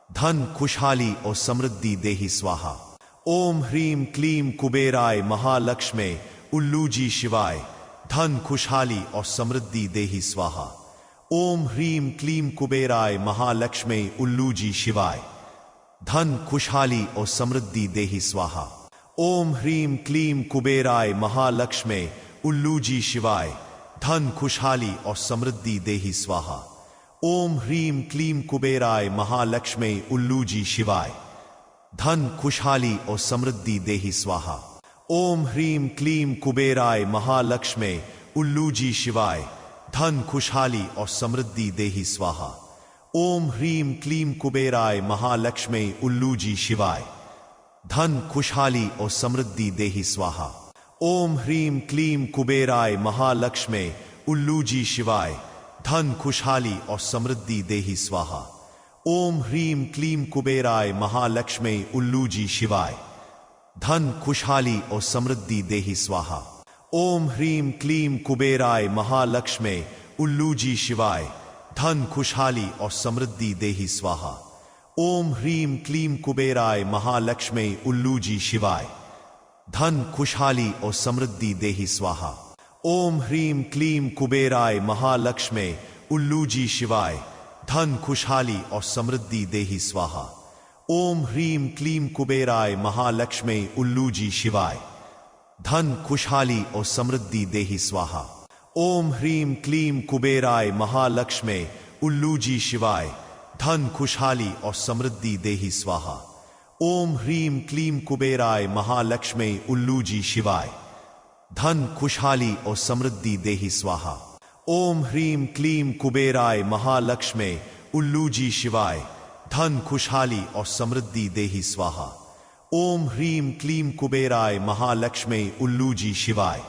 धन खुशहाली और समृद्धि देहि स्वाहा। ओम ह्रीम क्लीम कुबेराय महालक्ष्मी उल्लू जी शिवाय। धन खुशहाली और समृद्धि देहि स्वाहा। ओम ह्रीम क्लीम कुबेराय महालक्ष्मी उल्लू जी शिवाय। धन खुशहाली और समृद्धि देहि स्वाहा। ओम ह्रीम क्लीम कुबेराय महालक्ष्मी उल्लू जी शिवाय। धन खुशहाली और समृद्धि देहि स्वाहा। ओम ह्रीम क्लीम कुबेराय महालक्ष्मी उल्लू जी शिवाय। धन खुशहाली और समृद्धि देहि स्वाहा। ओम ह्रीम क्लीम कुबेराय महालक्ष्मी उल्लू जी शिवाय। धन खुशहाली और समृद्धि देहि स्वाहा। ओम ह्रीम क्लीम कुबेराय महालक्ष्मी उल्लू जी शिवाय। धन खुशहाली और समृद्धि देहि स्वाहा। ओम ह्रीम क्लीम कुबेराय महालक्ष्मी उल्लू जी शिवाय। धन खुशहाली और समृद्धि देहि स्वाहा। ओम ह्रीम क्लीम कुबेराय महालक्ष्मी उल्लू जी शिवाय। धन खुशहाली और समृद्धि देहि स्वाहा। ओम ह्रीम क्लीम कुबेराय महालक्ष्मी उल्लू जी शिवाय। धन खुशहाली और समृद्धि देहि स्वाहा। ओम ह्रीम क्लीम कुबेराय महालक्ष्मी उल्लू जी शिवाय। धन खुशहाली और समृद्धि देहि स्वाहा। ओम ह्रीम क्लीम कुबेराय महालक्ष्मी उल्लू जी शिवाय। धन खुशहाली और समृद्धि देहि स्वाहा। ओम ह्रीम क्लीम कुबेराय महालक्ष्मी उल्लू जी शिवाय। धन खुशहाली और समृद्धि देहि स्वाहा। ओम ह्रीम क्लीम कुबेराय महालक्ष्मी उल्लू जी शिवाय। धन खुशहाली और समृद्धि देहि स्वाहा। ओम ह्रीम क्लीम कुबेराय महालक्ष्मी उल्लूजी शिवाय, धन खुशहाली और समृद्धि देहि स्वाहा। ओम ह्रीम क्लीम कुबेराय महालक्ष्मी उल्लूजी शिवाय, धन खुशहाली और समृद्धि देहि स्वाहा। ओम ह्रीम क्लीम कुबेराय महालक्ष्मी उल्लूजी शिवाय,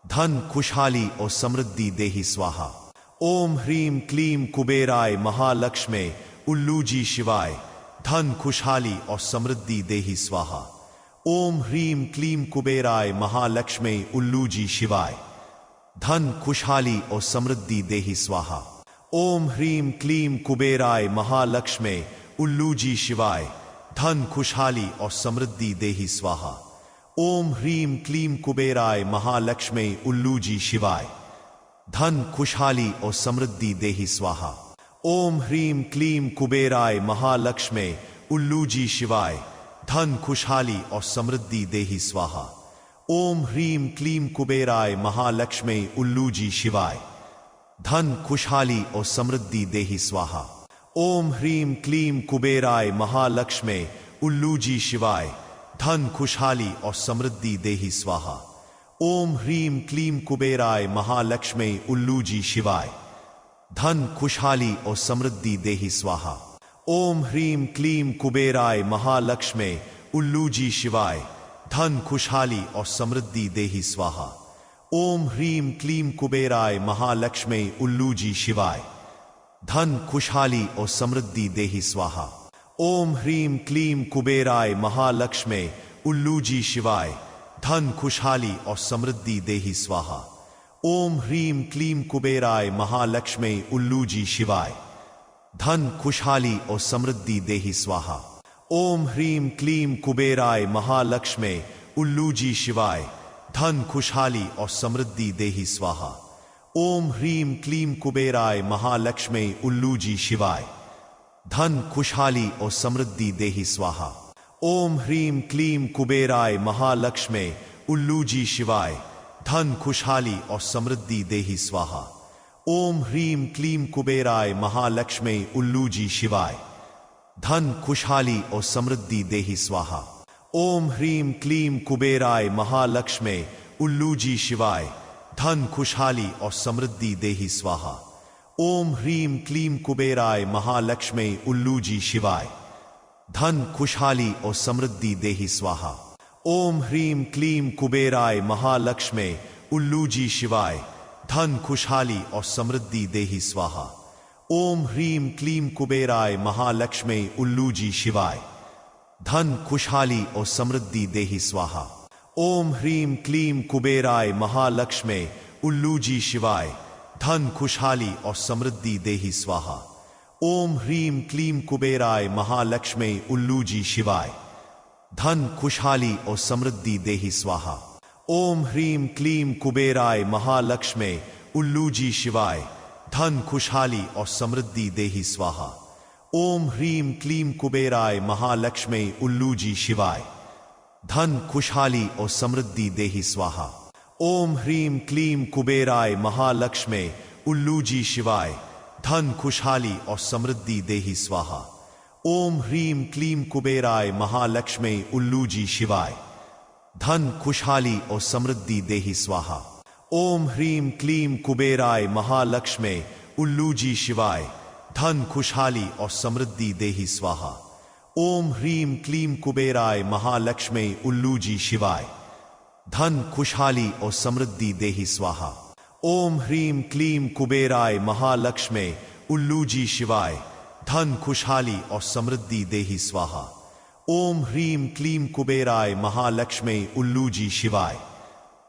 धन खुशहाली और समृद्धि देहि स्वाहा। ओम ह्रीम क्लीम कुबेराय महालक्ष्मी उल्लूजी शिवाय, धन खुशहाली और समृद्धि देहि स्वाहा। ओम ह्रीम क्लीम कुबेराय महालक्ष्मी उल्लूजी शिवाय, धन खुशहाली और समृद्धि देहि स्वाहा। ओम ह्रीम क्लीम कुबेराय महालक्ष्मी उल्लूजी शिवाय, धन खुशहाली और समृद्धि देहि स्वाहा। ओम ह्रीम क्लीम कुबेराय महालक्ष्मी उल्लूजी शिवाय, धन खुशहाली और समृद्धि देहि स्वाहा। ओम ह्रीम क्लीम कुबेराय महालक्ष्मी उल्लूजी शिवाय, धन खुशहाली और समृद्धि देहि स्वाहा। ओम ह्रीम क्लीम कुबेराय महालक्ष्मी उल्लूजी शिवाय, धन खुशहाली और समृद्धि देहि स्वाहा। ओम ह्रीम क्लीम कुबेराय महालक्ष्मी उल्लूजी शिवाय, धन खुशहाली और समृद्धि देहि स्वाहा। ओम ह्रीम क्लीम कुबेराय महालक्ष्मी उल्लूजी शिवाय, धन खुशहाली और समृद्धि देहि स्वाहा। ओम ह्रीम क्लीम कुबेराय महालक्ष्मी उल्लूजी शिवाय, धन खुशहाली और समृद्धि देहि स्वाहा। ओम ह्रीम क्लीम कुबेराय महालक्ष्मी उल्लूजी शिवाय, धन खुशहाली और समृद्धि देहि स्वाहा। ओम ह्रीम क्लीम कुबेराय महालक्ष्मी उल्लूजी शिवाय, धन खुशहाली और समृद्धि देहि स्वाहा। ओम ह्रीम क्लीम कुबेराय महालक्ष्मी उल्लूजी शिवाय, धन खुशहाली और समृद्धि देहि स्वाहा। ओम ह्रीम क्लीम कुबेराय महालक्ष्मी उल्लूजी शिवाय, धन खुशहाली और समृद्धि देहि स्वाहा। ओम ह्रीम क्लीम कुबेराय महालक्ष्मी उल्लूजी शिवाय, धन खुशहाली और समृद्धि देहि स्वाहा। ओम ह्रीम क्लीम कुबेराय महालक्ष्मी उल्लूजी शिवाय, धन खुशहाली और समृद्धि देहि स्वाहा। ओम ह्रीम क्लीम कुबेराय महालक्ष्मी उल्लूजी शिवाय, धन खुशहाली और समृद्धि देहि स्वाहा। ओम ह्रीम क्लीम कुबेराय महालक्ष्मी उल्लूजी शिवाय, धन खुशहाली और समृद्धि देहि स्वाहा। ओम ह्रीम क्लीम कुबेराय महालक्ष्मी उल्लूजी शिवाय, धन खुशहाली और समृद्धि देहि स्वाहा। ओम ह्रीम क्लीम कुबेराय महालक्ष्मी उल्लूजी शिवाय, धन खुशहाली और समृद्धि देहि स्वाहा। ओम ह्रीम क्लीम कुबेराय महालक्ष्मी उल्लूजी शिवाय, धन खुशहाली और समृद्धि देहि स्वाहा। ओम ह्रीम क्लीम कुबेराय महालक्ष्मी उल्लूजी शिवाय, धन खुशहाली और समृद्धि देहि स्वाहा। ओम ह्रीम क्लीम कुबेराय महालक्ष्मी उल्लूजी शिवाय, धन खुशहाली और समृद्धि देहि स्वाहा। ओम ह्रीम क्लीम कुबेराय महालक्ष्मी उल्लूजी शिवाय, धन खुशहाली और समृद्धि देहि स्वाहा। ओम ह्रीम क्लीम कुबेराय महालक्ष्मी उल्लूजी शिवाय, धन खुशहाली और समृद्धि देहि स्वाहा। ओम ह्रीम क्लीम कुबेराय महालक्ष्मी उल्लूजी शिवाय, धन खुशहाली और समृद्धि देहि स्वाहा। ओम ह्रीम क्लीम कुबेराय महालक्ष्मी उल्लूजी शिवाय, धन खुशहाली और समृद्धि देहि स्वाहा। ओम ह्रीम क्लीम कुबेराय महालक्ष्मी उल्लूजी शिवाय, धन खुशहाली और समृद्धि देहि स्वाहा। ओम ह्रीम क्लीम कुबेराय महालक्ष्मी उल्लूजी शिवाय, धन खुशहाली और समृद्धि देहि स्वाहा। ओम ह्रीम क्लीम कुबेराय महालक्ष्मी उल्लूजी शिवाय, धन खुशहाली और समृद्धि देहि स्वाहा। ओम ह्रीम क्लीम कुबेराय महालक्ष्मी उल्लूजी शिवाय,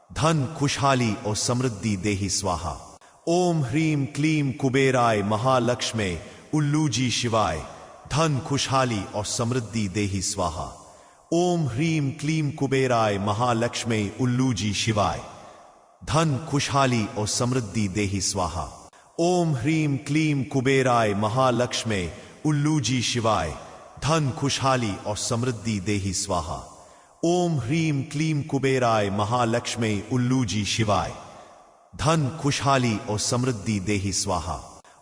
धन खुशहाली और समृद्धि देहि स्वाहा। ओम ह्रीम क्लीम कुबेराय महालक्ष्मी उल्लूजी शिवाय, धन खुशहाली और समृद्धि देहि स्वाहा। ओम ह्रीम क्लीम कुबेराय महालक्ष्मी उल्लूजी शिवाय, धन खुशहाली और समृद्धि देहि स्वाहा। ओम ह्रीम क्लीम कुबेराय महालक्ष्मी उल्लूजी शिवाय, धन खुशहाली और समृद्धि देहि स्वाहा। ओम ह्रीम क्लीम कुबेराय महालक्ष्मी उल्लूजी शिवाय, धन खुशहाली और समृद्धि देहि स्वाहा।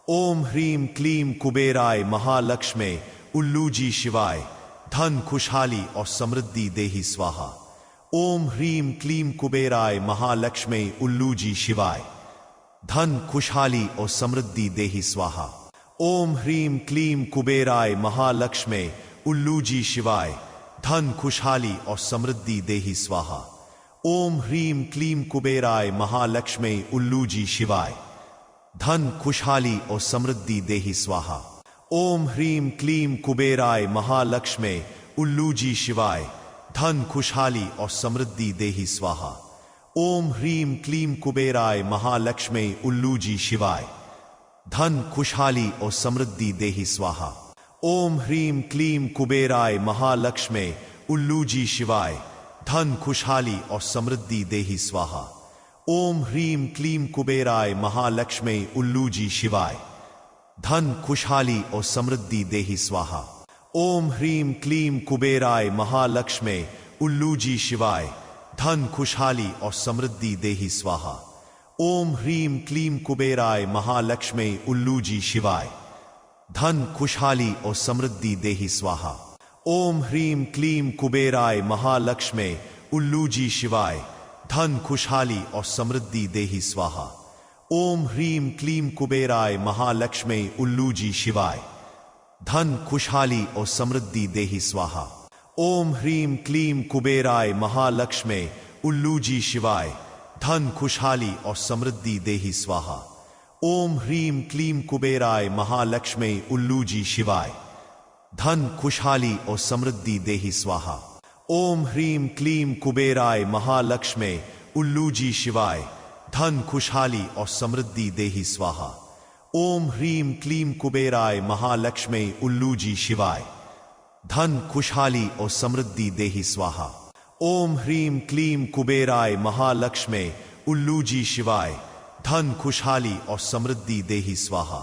ओम ह्रीम क्लीम कुबेराय महालक्ष्मे उल्लू जी शिवाय धन खुशहाली और समृद्धि देहि स्वाहा। ओम ह्रीम क्लीम कुबेराय महालक्ष्मे उल्लू जी शिवाय धन खुशहाली और समृद्धि देहि स्वाहा। ओम ह्रीम क्लीम कुबेराय महालक्ष्मे उल्लू जी शिवाय धन खुशहाली और समृद्धि देहि स्वाहा। ओम ह्रीम क्लीम कुबेराय महालक्ष्मे उल्लू जी शिवाय धन खुशहाली और समृद्धि देहि स्वाहा। ओम ह्रीम क्लीम कुबेराय महालक्ष्मे उल्लू जी शिवाय धन खुशहाली और समृद्धि देहि स्वाहा। ओम ह्रीम क्लीम कुबेराय महालक्ष्मे उल्लू जी शिवाय धन खुशहाली और समृद्धि देहि स्वाहा। ओम ह्रीम क्लीम कुबेराय महालक्ष्मे उल्लू जी शिवाय धन खुशहाली और समृद्धि देहि स्वाहा। ओम ह्रीम क्लीम कुबेराय महालक्ष्मे उल्लू जी शिवाय धन खुशहाली और समृद्धि देहि स्वाहा। ओम ह्रीम क्लीम कुबेराय महालक्ष्मे उल्लू जी शिवाय धन खुशहाली और समृद्धि देहि स्वाहा। ओम ह्रीम क्लीम कुबेराय महालक्ष्मे उल्लू जी शिवाय धन खुशहाली और समृद्धि देहि स्वाहा। ओम ह्रीम क्लीम कुबेराय महालक्ष्मे उल्लू जी शिवाय धन खुशहाली और समृद्धि देहि स्वाहा। ओम ह्रीम क्लीम कुबेराय महालक्ष्मे उल्लू जी शिवाय धन खुशहाली और समृद्धि देहि स्वाहा। ओम ह्रीम क्लीम कुबेराय महालक्ष्मे उल्लू जी शिवाय धन खुशहाली और समृद्धि देहि स्वाहा। ओम ह्रीम क्लीम कुबेराय महालक्ष्मे उल्लू जी शिवाय धन खुशहाली और समृद्धि देहि स्वाहा। ओम ह्रीम क्लीम कुबेराय महालक्ष्मे उल्लू जी शिवाय धन खुशहाली और समृद्धि देहि स्वाहा। ओम ह्रीम क्लीम कुबेराय महालक्ष्मे उल्लू जी शिवाय धन खुशहाली और समृद्धि देहि स्वाहा। ओम ह्रीम क्लीम कुबेराय महालक्ष्मे उल्लू जी शिवाय धन खुशहाली और समृद्धि देहि स्वाहा।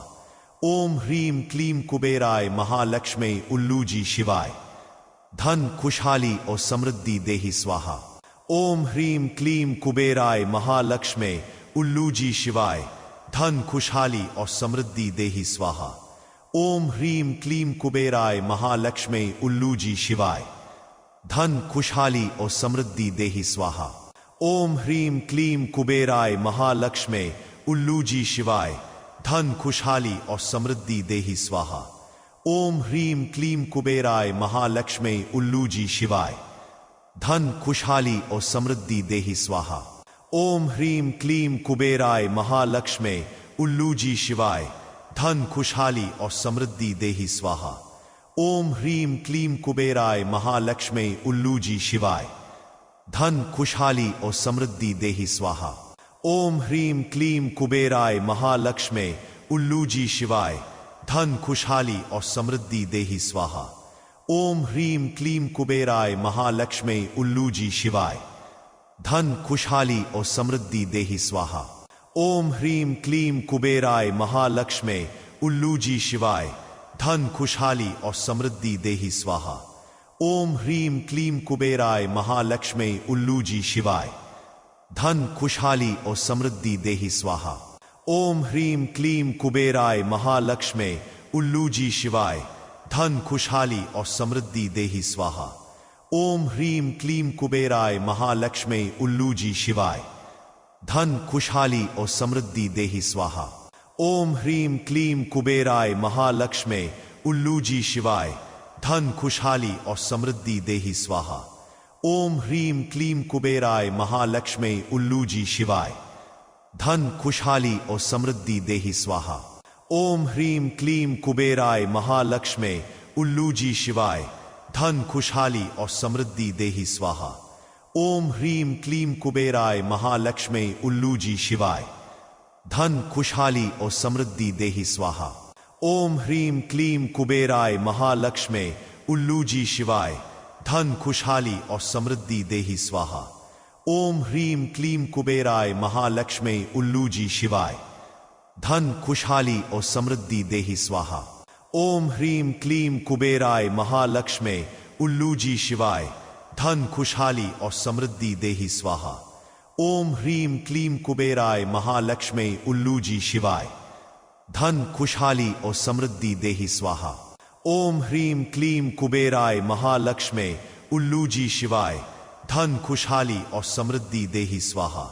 ओम ह्रीम क्लीम कुबेराय महालक्ष्मे उल्लू जी शिवाय धन खुशहाली और समृद्धि देहि स्वाहा। ओम ह्रीम क्लीम कुबेराय महालक्ष्मे उल्लू जी शिवाय धन खुशहाली और समृद्धि देहि स्वाहा। ओम ह्रीम क्लीम कुबेराय महालक्ष्मे उल्लू जी शिवाय धन खुशहाली और समृद्धि देहि स्वाहा। ओम ह्रीम क्लीम कुबेराय महालक्ष्मे उल्लू जी शिवाय धन खुशहाली और समृद्धि देहि स्वाहा। ओम ह्रीम क्लीम कुबेराय महालक्ष्मे उल्लू जी शिवाय धन खुशहाली और समृद्धि देहि स्वाहा। ओम ह्रीम क्लीम कुबेराय महालक्ष्मे उल्लू जी शिवाय धन खुशहाली और समृद्धि देहि स्वाहा। ओम ह्रीम क्लीम कुबेराय महालक्ष्मे उल्लू जी शिवाय धन खुशहाली और समृद्धि देहि स्वाहा। ओम ह्रीम क्लीम कुबेराय महालक्ष्मे उल्लू जी शिवाय धन खुशहाली और समृद्धि देहि स्वाहा। ओम ह्रीम क्लीम कुबेराय महालक्ष्मे उल्लू जी शिवाय धन खुशहाली और समृद्धि देहि स्वाहा। ओम ह्रीम क्लीम कुबेराय महालक्ष्मे उल्लू जी शिवाय धन खुशहाली और समृद्धि देहि स्वाहा। ओम ह्रीम क्लीम कुबेराय महालक्ष्मे उल्लू जी शिवाय धन खुशहाली और समृद्धि देहि स्वाहा। ओम ह्रीम क्लीम कुबेराय महालक्ष्मे उल्लू जी शिवाय धन खुशहाली और समृद्धि देहि स्वाहा। ओम ह्रीम क्लीम कुबेराय महालक्ष्मे उल्लू जी शिवाय धन खुशहाली और समृद्धि देहि स्वाहा। ओम ह्रीम क्लीम कुबेराय महालक्ष्मे उल्लू जी शिवाय धन खुशहाली और समृद्धि देहि स्वाहा। ओम ह्रीम क्लीम कुबेराय महालक्ष्मे उल्लू जी शिवाय धन खुशहाली और समृद्धि देहि स्वाहा। ओम ह्रीम क्लीम कुबेराय महालक्ष्मे उल्लू जी शिवाय धन खुशहाली और समृद्धि देहि स्वाहा। ओम ह्रीम क्लीम कुबेराय महालक्ष्मे उल्लू जी शिवाय धन खुशहाली और समृद्धि देहि स्वाहा। ओम ह्रीम क्लीम कुबेराय महालक्ष्मे उल्लू जी शिवाय धन खुशहाली और समृद्धि देहि स्वाहा। ओम ह्रीम क्लीम कुबेराय महालक्ष्मे उल्लू जी शिवाय धन खुशहाली और समृद्धि देहि स्वाहा। ओम ह्रीम क्लीम कुबेराय महालक्ष्मे उल्लू जी शिवाय धन खुशहाली और समृद्धि देहि स्वाहा। ओम ह्रीम क्लीम कुबेराय महालक्ष्मे उल्लू जी शिवाय धन खुशहाली और समृद्धि देहि स्वाहा। ओम ह्रीम क्लीम कुबेराय महालक्ष्मे उल्लूजी शिवाय धन खुशहाली और समृद्धि देहि स्वाहा।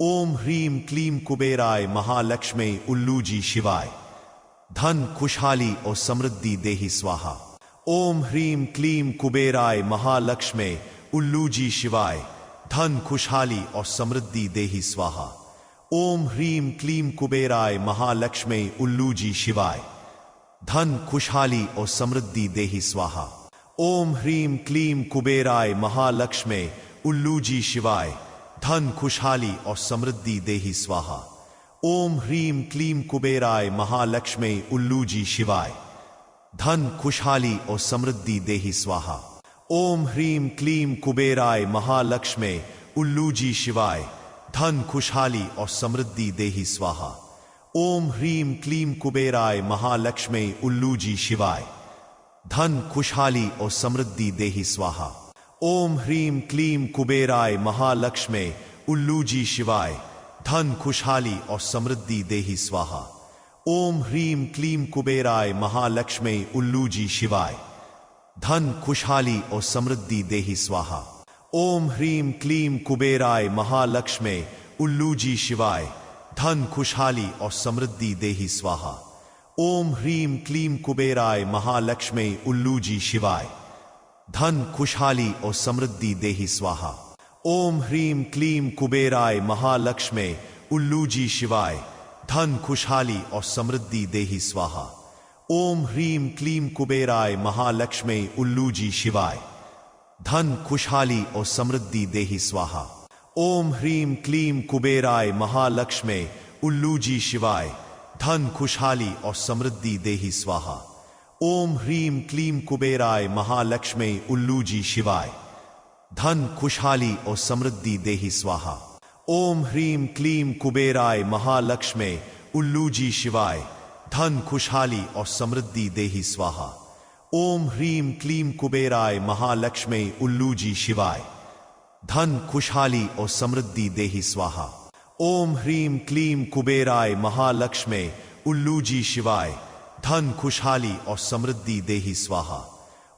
ओम ह्रीम क्लीम कुबेराय महालक्ष्मे उल्लूजी शिवाय धन खुशहाली और समृद्धि देहि स्वाहा। ओम ह्रीम क्लीम कुबेराय महालक्ष्मे उल्लूजी शिवाय धन खुशहाली और समृद्धि देहि स्वाहा। ओम ह्रीम क्लीम कुबेराय महालक्ष्मे उल्लूजी शिवाय धन खुशहाली और समृद्धि देहि स्वाहा। ओम ह्रीम क्लीम कुबेराय महालक्ष्मे उल्लूजी शिवाय धन खुशहाली और समृद्धि देहि स्वाहा। ओम ह्रीम क्लीम कुबेराय महालक्ष्मे उल्लूजी शिवाय धन खुशहाली और समृद्धि देहि स्वाहा। ओम ह्रीम क्लीम कुबेराय महालक्ष्मे उल्लूजी शिवाय धन खुशहाली और समृद्धि देहि स्वाहा। ओम ह्रीम क्लीम कुबेराय महालक्ष्मे उल्लूजी शिवाय धन खुशहाली और समृद्धि देहि स्वाहा। ओम ह्रीम क्लीम कुबेराय महालक्ष्मे उल्लूजी शिवाय धन खुशहाली और समृद्धि देहि स्वाहा। ओम ह्रीम क्लीम कुबेराय महालक्ष्मे उल्लूजी शिवाय धन खुशहाली और समृद्धि देहि स्वाहा। ओम ह्रीम क्लीम कुबेराय महालक्ष्मे उल्लूजी शिवाय धन खुशहाली और समृद्धि देहि स्वाहा। ओम ह्रीम क्लीम कुबेराय महालक्ष्मे उल्लूजी शिवाय धन खुशहाली और समृद्धि देहि स्वाहा। ओम ह्रीम क्लीम कुबेराय महालक्ष्मे उल्लूजी शिवाय धन खुशहाली और समृद्धि देहि स्वाहा। ओम ह्रीम क्लीम कुबेराय महालक्ष्मे उल्लूजी शिवाय धन खुशहाली और समृद्धि देहि स्वाहा। ओम ह्रीम क्लीम कुबेराय महालक्ष्मे उल्लूजी शिवाय धन खुशहाली और समृद्धि देहि स्वाहा। ओम ह्रीम क्लीम कुबेराय महालक्ष्मे उल्लूजी शिवाय धन खुशहाली और समृद्धि देहि स्वाहा। ओम ह्रीम क्लीम कुबेराय महालक्ष्मे उल्लूजी शिवाय धन खुशहाली और समृद्धि देहि स्वाहा। ओम ह्रीम क्लीम कुबेराय महालक्ष्मे उल्लूजी शिवाय धन खुशहाली और समृद्धि देहि स्वाहा। ओम ह्रीम क्लीम कुबेराय महालक्ष्मे उल्लूजी शिवाय धन खुशहाली और समृद्धि देहि स्वाहा।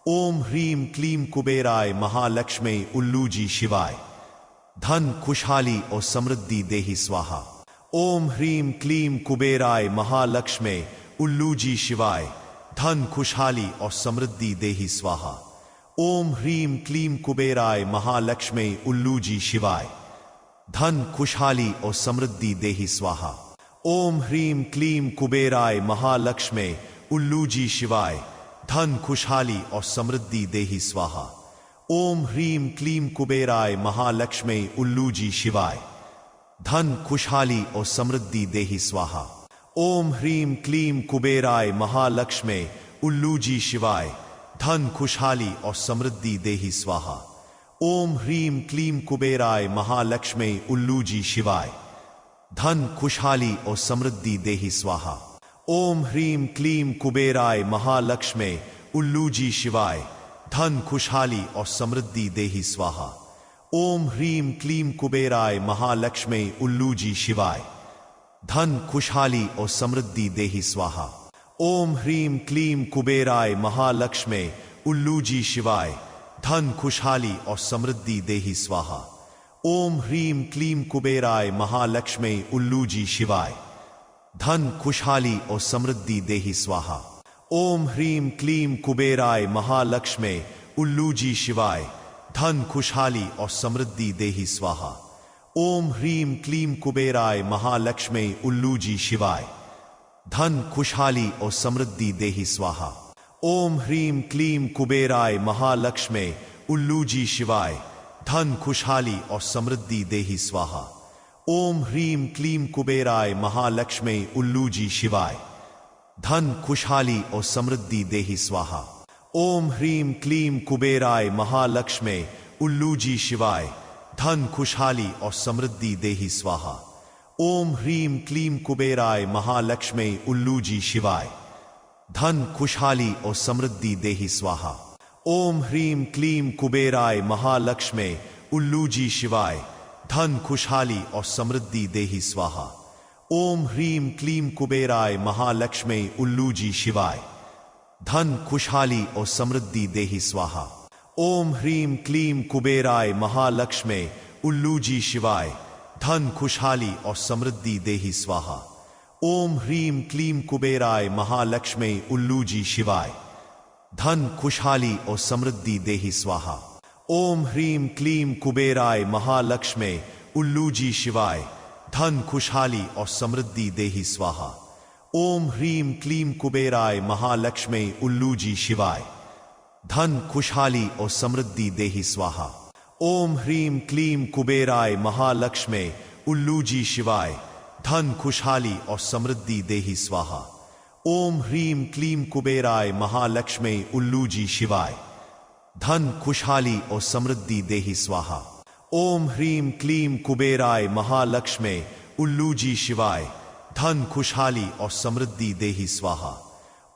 ओम ह्रीम क्लीम कुबेराय महालक्ष्मे उल्लूजी शिवाय धन खुशहाली और समृद्धि देहि स्वाहा। ओम ह्रीम क्लीम कुबेराय महालक्ष्मे उल्लूजी शिवाय धन खुशहाली और समृद्धि देहि स्वाहा। ओम ह्रीम क्लीम कुबेराय महालक्ष्मे उल्लूजी शिवाय धन खुशहाली और समृद्धि देहि स्वाहा। ओम ह्रीम क्लीम कुबेराय महालक्ष्मे उल्लूजी शिवाय धन खुशहाली और समृद्धि देहि स्वाहा। ओम ह्रीम क्लीम कुबेराय महालक्ष्मे उल्लूजी शिवाय धन खुशहाली और समृद्धि देहि स्वाहा। ओम ह्रीम क्लीम कुबेराय महालक्ष्मे उल्लूजी शिवाय धन खुशहाली और समृद्धि देहि स्वाहा। ओम ह्रीम क्लीम कुबेराय महालक्ष्मे उल्लूजी शिवाय धन खुशहाली और समृद्धि देहि स्वाहा। ओम ह्रीम क्लीम कुबेराय महालक्ष्मे उल्लूजी शिवाय धन खुशहाली और समृद्धि देहि स्वाहा। ओम ह्रीम क्लीम कुबेराय महालक्ष्मे उल्लूजी शिवाय धन खुशहाली और समृद्धि देहि स्वाहा। ओम ह्रीम क्लीम कुबेराय महालक्ष्मे उल्लूजी शिवाय धन खुशहाली और समृद्धि देहि स्वाहा। ओम ह्रीम क्लीम कुबेराय महालक्ष्मे उल्लूजी शिवाय धन खुशहाली और समृद्धि देहि स्वाहा। ओम ह्रीम क्लीम कुबेराय महालक्ष्मे उल्लूजी शिवाय धन खुशहाली और समृद्धि देहि स्वाहा। ओम ह्रीम क्लीम कुबेराय महालक्ष्मे उल्लूजी शिवाय धन खुशहाली और समृद्धि देहि स्वाहा। ओम ह्रीम क्लीम कुबेराय महालक्ष्मे उल्लूजी शिवाय धन खुशहाली और समृद्धि देहि स्वाहा। ओम ह्रीम क्लीम कुबेराय महालक्ष्मे उल्लूजी शिवाय धन खुशहाली और समृद्धि देहि स्वाहा। ओम ह्रीम क्लीम कुबेराय महालक्ष्मे उल्लूजी शिवाय धन खुशहाली और समृद्धि देहि स्वाहा। ओम ह्रीम क्लीम कुबेराय महालक्ष्मे उल्लूजी शिवाय धन खुशहाली और समृद्धि देहि स्वाहा। ओम ह्रीम क्लीम कुबेराय महालक्ष्मे उल्लूजी शिवाय धन खुशहाली और समृद्धि देहि स्वाहा। ओम ह्रीम क्लीम कुबेराय महालक्ष्मी उल्लू जी शिवाय। धन खुशहाली और समृद्धि देहि स्वाहा। ओम ह्रीम क्लीम कुबेराय महालक्ष्मी उल्लू जी शिवाय। धन खुशहाली और समृद्धि देहि स्वाहा। ओम ह्रीम क्लीम कुबेराय महालक्ष्मी उल्लू जी शिवाय। धन खुशहाली और समृद्धि देहि स्वाहा। ओम ह्रीम क्लीम कुबेराय महालक्ष्मी उल्लू जी शिवाय। धन खुशहाली और समृद्धि देहि स्वाहा। ओम ह्रीम क्लीम कुबेराय महालक्ष्मी उल्लू जी शिवाय। धन खुशहाली और समृद्धि देहि स्वाहा। ओम ह्रीम क्लीम कुबेराय महालक्ष्मी उल्लू जी शिवाय। धन खुशहाली और समृद्धि देहि स्वाहा। ओम ह्रीम क्लीम कुबेराय महालक्ष्मी उल्लू जी शिवाय। धन खुशहाली और समृद्धि देहि स्वाहा। ओम ह्रीम क्लीम कुबेराय महालक्ष्मी उल्लू जी शिवाय। धन खुशहाली और समृद्धि देहि स्वाहा।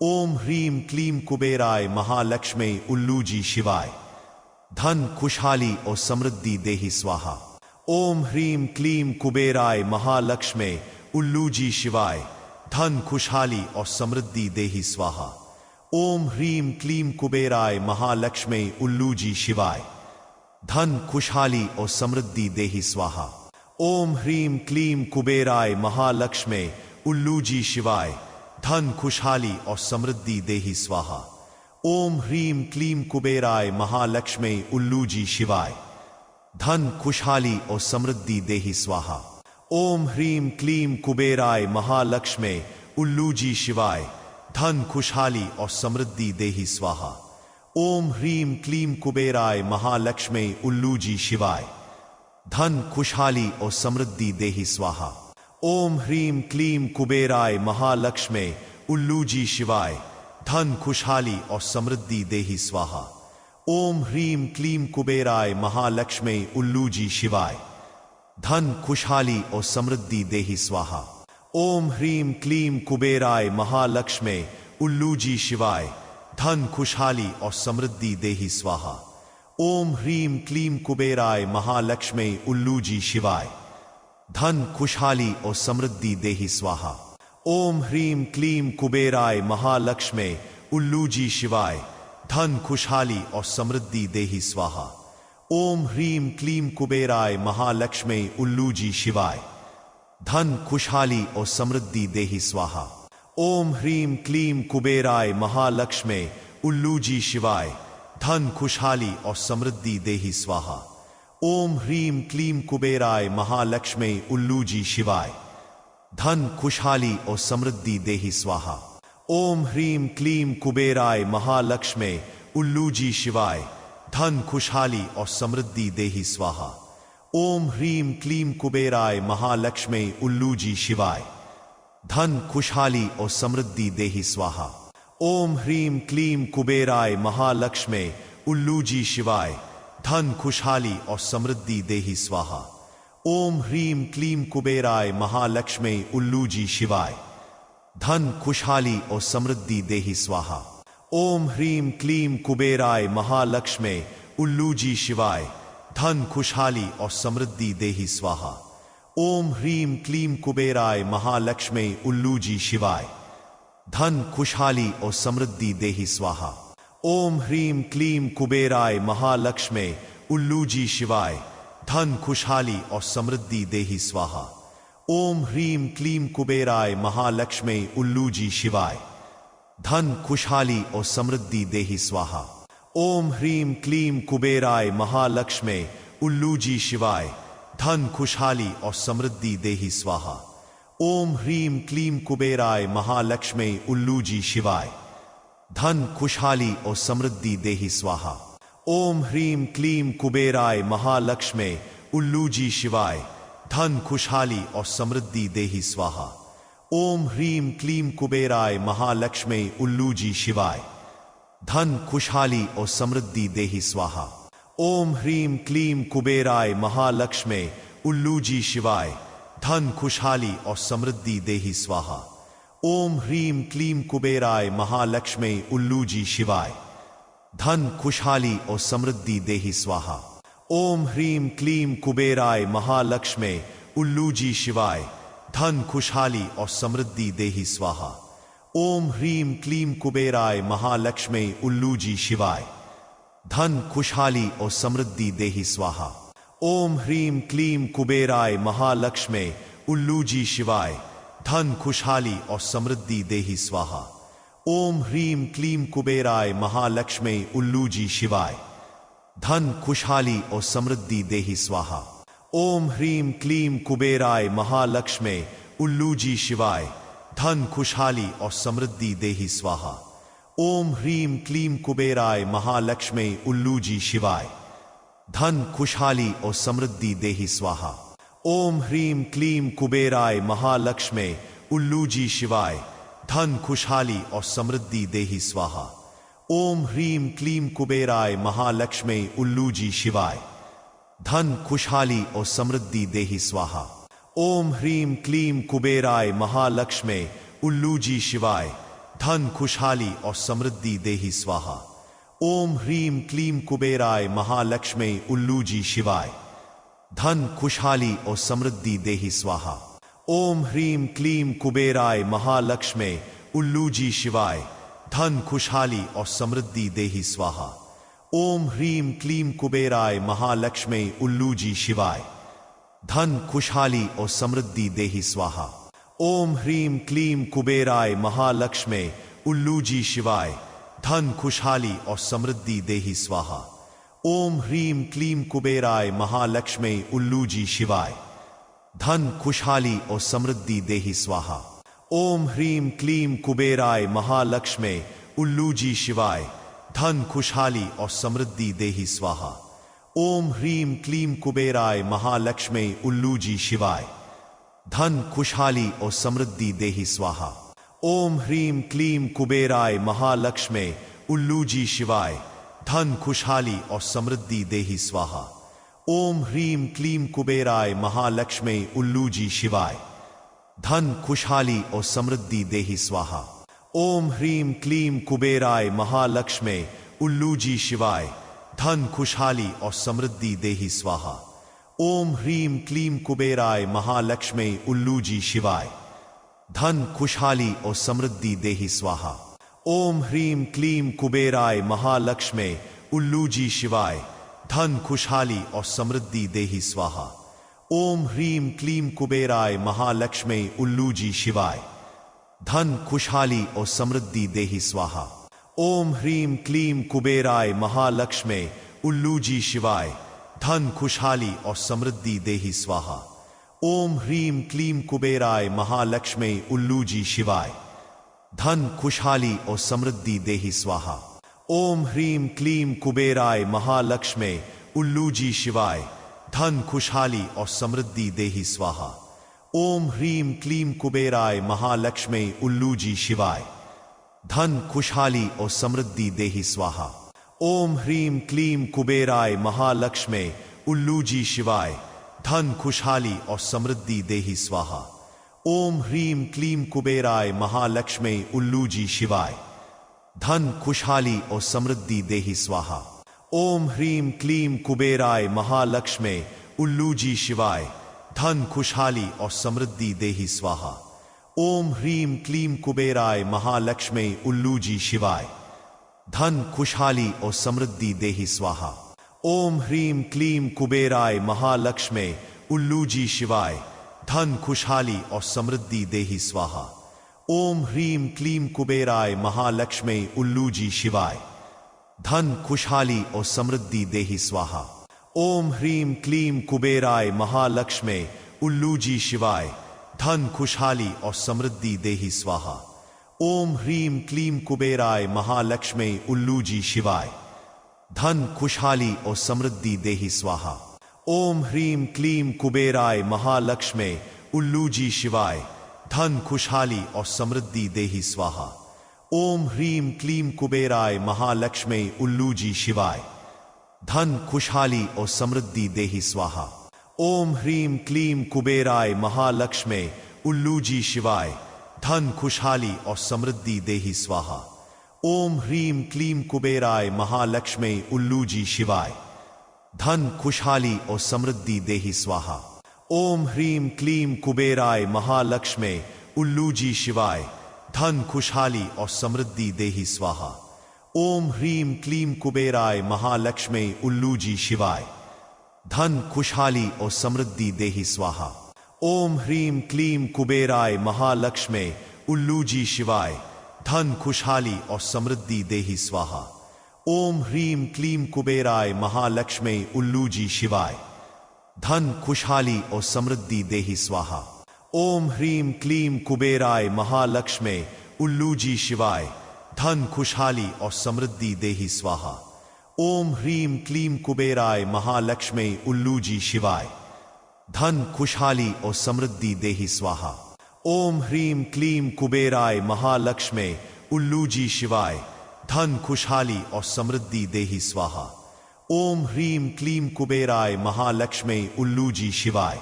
ओम ह्रीम क्लीम कुबेराय महालक्ष्मी उल्लू जी शिवाय। धन खुशहाली और समृद्धि देहि स्वाहा। ओम ह्रीम क्लीम कुबेराय महालक्ष्मी उल्लू जी शिवाय। धन खुशहाली और समृद्धि देहि स्वाहा। ओम ह्रीम क्लीम कुबेराय महालक्ष्मी उल्लू जी शिवाय। धन खुशहाली और समृद्धि देहि स्वाहा। ओम ह्रीम क्लीम कुबेराय महालक्ष्मी उल्लू जी शिवाय। धन खुशहाली और समृद्धि देहि स्वाहा। ओम ह्रीम क्लीम कुबेराय महालक्ष्मी उल्लू जी शिवाय। धन खुशहाली और समृद्धि देहि स्वाहा। ओम ह्रीम क्लीम कुबेराय महालक्ष्मी उल्लू जी शिवाय। धन खुशहाली और समृद्धि देहि स्वाहा। ओम ह्रीम क्लीम कुबेराय महालक्ष्मी उल्लू जी शिवाय। धन खुशहाली और समृद्धि देहि स्वाहा। ओम ह्रीम क्लीम कुबेराय महालक्ष्मी उल्लू जी शिवाय। धन खुशहाली और समृद्धि देहि स्वाहा। ओम ह्रीम क्लीम कुबेराय महालक्ष्मी उल्लू जी शिवाय। धन खुशहाली और समृद्धि देहि स्वाहा। ओम ह्रीम क्लीम कुबेराय महालक्ष्मी उल्लू जी शिवाय। धन खुशहाली और समृद्धि देहि स्वाहा। ओम ह्रीम क्लीम कुबेराय महालक्ष्मी उल्लू जी शिवाय। धन खुशहाली और समृद्धि देहि स्वाहा। ओम ह्रीम क्लीम कुबेराय महालक्ष्मी उल्लू जी शिवाय। धन खुशहाली और समृद्धि देहि स्वाहा। ओम ह्रीम क्लीम कुबेराय महालक्ष्मी उल्लू जी शिवाय। धन खुशहाली और समृद्धि देहि स्वाहा। ओम ह्रीम क्लीम कुबेराय महालक्ष्मी उल्लू जी शिवाय। धन खुशहाली और समृद्धि देहि स्वाहा। ओम ह्रीम क्लीम कुबेराय महालक्ष्मी उल्लू जी शिवाय। धन खुशहाली और समृद्धि देहि स्वाहा। ओम ह्रीम क्लीम कुबेराय महालक्ष्मी उल्लू जी शिवाय। धन खुशहाली और समृद्धि देहि स्वाहा। ओम ह्रीम क्लीम कुबेराय महालक्ष्मी उल्लू जी शिवाय। धन खुशहाली और समृद्धि देहि स्वाहा। ओम ह्रीम क्लीम कुबेराय महालक्ष्मी उल्लू जी शिवाय। धन खुशहाली और समृद्धि देहि स्वाहा। ओम ह्रीम क्लीम कुबेराय महालक्ष्मी उल्लू जी शिवाय। धन खुशहाली और समृद्धि देहि स्वाहा। ओम ह्रीम क्लीम कुबेराय महालक्ष्मी उल्लू जी शिवाय। धन खुशहाली और समृद्धि देहि स्वाहा। ओम ह्रीम क्लीम कुबेराय महालक्ष्मी उल्लू जी शिवाय। धन खुशहाली और समृद्धि देहि स्वाहा। ओम ह्रीम क्लीम कुबेराय महालक्ष्मी उल्लू जी शिवाय। धन खुशहाली और समृद्धि देहि स्वाहा। ओम ह्रीम क्लीम कुबेराय महालक्ष्मी उल्लू जी शिवाय। धन खुशहाली और समृद्धि देहि स्वाहा। ओम ह्रीम क्लीम कुबेराय महालक्ष्मी उल्लू जी शिवाय। धन खुशहाली और समृद्धि देहि स्वाहा। ओम ह्रीम क्लीम कुबेराय महालक्ष्मी उल्लू जी शिवाय। धन खुशहाली और समृद्धि देहि स्वाहा। ओम ह्रीम क्लीम कुबेराय महालक्ष्मी उल्लू जी शिवाय। धन खुशहाली और समृद्धि देहि स्वाहा। ओम ह्रीम क्लीम कुबेराय महालक्ष्मी उल्लू जी शिवाय। धन खुशहाली और समृद्धि देहि स्वाहा। ओम ह्रीम क्लीम कुबेराय महालक्ष्मी उल्लू जी शिवाय। धन खुशहाली और समृद्धि देहि स्वाहा। ओम ह्रीम क्लीम कुबेराय महालक्ष्मी उल्लू जी शिवाय। धन खुशहाली और समृद्धि देहि स्वाहा। ओम ह्रीम क्लीम कुबेराय महालक्ष्मी उल्लू जी शिवाय। धन खुशहाली और समृद्धि देहि स्वाहा। ओम ह्रीम क्लीम कुबेराय महालक्ष्मी उल्लूजी शिवाय, धन खुशहाली और समृद्धि देहि स्वाहा। ओम ह्रीम क्लीम कुबेराय महालक्ष्मी उल्लूजी शिवाय, धन खुशहाली और समृद्धि देहि स्वाहा। ओम ह्रीम क्लीम कुबेराय महालक्ष्मी उल्लूजी शिवाय, धन खुशहाली और समृद्धि देहि स्वाहा। ओम ह्रीम क्लीम कुबेराय महालक्ष्मी उल्लूजी शिवाय, धन खुशहाली और समृद्धि देहि स्वाहा। ओम ह्रीम क्लीम कुबेराय महालक्ष्मी उल्लूजी शिवाय, धन खुशहाली और समृद्धि देहि स्वाहा। ओम ह्रीम क्लीम कुबेराय महालक्ष्मी उल्लूजी शिवाय, धन खुशहाली और समृद्धि देहि स्वाहा। ओम ह्रीम क्लीम कुबेराय महालक्ष्मी उल्लूजी शिवाय, धन खुशहाली और समृद्धि देहि स्वाहा। ओम ह्रीम क्लीम कुबेराय महालक्ष्मी उल्लूजी शिवाय, धन खुशहाली और समृद्धि देहि स्वाहा। ओम ह्रीम क्लीम कुबेराय महालक्ष्मी उल्लूजी शिवाय, धन खुशहाली और समृद्धि देहि स्वाहा। ओम ह्रीम क्लीम कुबेराय महालक्ष्मी उल्लूजी शिवाय, धन खुशहाली और समृद्धि देहि स्वाहा। ओम ह्रीम क्लीम कुबेराय महालक्ष्मी उल्लूजी शिवाय, धन खुशहाली और समृद्धि देहि स्वाहा। ओम ह्रीम क्लीम कुबेराय महालक्ष्मी उल्लूजी शिवाय, धन खुशहाली और समृद्धि देहि स्वाहा। ओम ह्रीम क्लीम कुबेराय महालक्ष्मी उल्लूजी शिवाय, धन खुशहाली और समृद्धि देहि स्वाहा। ओम ह्रीम क्लीम कुबेराय महालक्ष्मी उल्लूजी शिवाय, धन खुशहाली और समृद्धि देहि स्वाहा। ओम ह्रीम क्लीम कुबेराय महालक्ष्मी उल्लूजी शिवाय, धन खुशहाली और समृद्धि देहि स्वाहा। ओम ह्रीम क्लीम कुबेराय महालक्ष्मी उल्लूजी शिवाय, धन खुशहाली और समृद्धि देहि स्वाहा। ओम ह्रीम क्लीम कुबेराय महालक्ष्मी उल्लूजी शिवाय, धन खुशहाली और समृद्धि देहि स्वाहा। ओम ह्रीम क्लीम कुबेराय महालक्ष्मी उल्लूजी शिवाय, धन खुशहाली और समृद्धि देहि स्वाहा। ओम ह्रीम क्लीम कुबेराय महालक्ष्मी उल्लूजी शिवाय, धन खुशहाली और समृद्धि देहि स्वाहा। ओम ह्रीम क्लीम कुबेराय महालक्ष्मी उल्लूजी शिवाय, धन खुशहाली और समृद्धि देहि स्वाहा। ओम ह्रीम क्लीम कुबेराय महालक्ष्मी उल्लूजी शिवाय, धन खुशहाली और समृद्धि देहि स्वाहा। ओम ह्रीम क्लीम कुबेराय महालक्ष्मी उल्लूजी शिवाय, धन खुशहाली और समृद्धि देहि स्वाहा। ओम ह्रीम क्लीम कुबेराय महालक्ष्मी उल्लूजी शिवाय, धन खुशहाली और समृद्धि देहि स्वाहा। ओम ह्रीम क्लीम कुबेराय महालक्ष्मी उल्लूजी शिवाय, धन खुशहाली और समृद्धि देहि स्वाहा। ओम ह्रीम क्लीम कुबेराय महालक्ष्मी उल्लूजी शिवाय, धन खुशहाली और समृद्धि देहि स्वाहा। ओम ह्रीम क्लीम कुबेराय महालक्ष्मी उल्लूजी शिवाय, धन खुशहाली और समृद्धि देहि स्वाहा। ओम ह्रीम क्लीम कुबेराय महालक्ष्मी उल्लूजी शिवाय, धन खुशहाली और समृद्धि देहि स्वाहा। ओम ह्रीम क्लीम कुबेराय महालक्ष्मी उल्लूजी शिवाय, धन खुशहाली और समृद्धि देहि स्वाहा। ओम ह्रीम क्लीम कुबेराय महालक्ष्मी उल्लूजी शिवाय, धन खुशहाली और समृद्धि देहि स्वाहा। ओम ह्रीम क्लीम कुबेराय महालक्ष्मी उल्लूजी शिवाय, धन खुशहाली और समृद्धि देहि स्वाहा। ओम ह्रीम क्लीम कुबेराय महालक्ष्मी उल्लूजी शिवाय, धन खुशहाली और समृद्धि देहि स्वाहा। ओम ह्रीम क्लीम कुबेराय महालक्ष्मी उल्लूजी शिवाय, धन खुशहाली और समृद्धि देहि स्वाहा। ओम ह्रीम क्लीम कुबेराय महालक्ष्मी उल्लूजी शिवाय, धन खुशहाली और समृद्धि देहि स्वाहा। ओम ह्रीम क्लीम कुबेराय महालक्ष्मी उल्लूजी शिवाय, धन खुशहाली और समृद्धि देहि स्वाहा। ओम ह्रीम क्लीम कुबेराय महालक्ष्मी उल्लूजी शिवाय, धन खुशहाली और समृद्धि देहि स्वाहा। ओम ह्रीम क्लीम कुबेराय महालक्ष्मी उल्लूजी शिवाय, धन खुशहाली और समृद्धि देहि स्वाहा। ओम ह्रीम क्लीम कुबेराय महालक्ष्मी उल्लूजी शिवाय, धन खुशहाली और समृद्धि देहि स्वाहा। ओम ह्रीम क्लीम कुबेराय महालक्ष्मे उल्लूजी शिवाय धन खुशहाली और समृद्धि देहि स्वाहा। ओम ह्रीम क्लीम कुबेराय महालक्ष्मे उल्लूजी शिवाय धन खुशहाली और समृद्धि देहि स्वाहा। ओम ह्रीम क्लीम कुबेराय महालक्ष्मे उल्लूजी शिवाय धन खुशहाली और समृद्धि देहि स्वाहा। ओम ह्रीम क्लीम कुबेराय महालक्ष्मे उल्लूजी शिवाय धन खुशहाली और समृद्धि देहि स्वाहा। ओम ह्रीम क्लीम कुबेराय महालक्ष्मे उल्लूजी शिवाय धन खुशहाली और समृद्धि देहि स्वाहा। ओम ह्रीम क्लीम कुबेराय महालक्ष्मे उल्लूजी शिवाय धन खुशहाली और समृद्धि देहि स्वाहा। ओम ह्रीम क्लीम कुबेराय महालक्ष्मे उल्लूजी शिवाय धन खुशहाली और समृद्धि देहि स्वाहा। ओम ह्रीम क्लीम कुबेराय महालक्ष्मे उल्लूजी शिवाय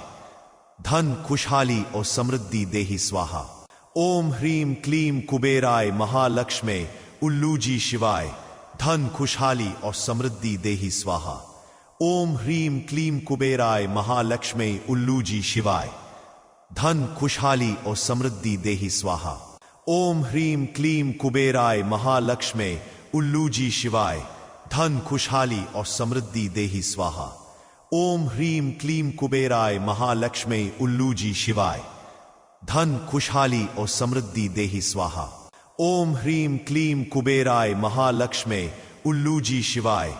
धन खुशहाली और समृद्धि देहि स्वाहा। ओम ह्रीम क्लीम कुबेराय महालक्ष्मे उल्लूजी शिवाय धन खुशहाली और समृद्धि देहि स्वाहा। ओम ह्रीम क्लीम कुबेराय महालक्ष्मे उल्लूजी शिवाय धन खुशहाली और समृद्धि देहि स्वाहा। ओम ह्रीम क्लीम कुबेराय महालक्ष्मे उल्लूजी शिवाय धन खुशहाली और समृद्धि देहि स्वाहा। ओम ह्रीम क्लीम कुबेराय महालक्ष्मे उल्लूजी शिवाय धन खुशहाली और समृद्धि देहि स्वाहा। ओम ह्रीम क्लीम कुबेराय महालक्ष्मे उल्लूजी शिवाय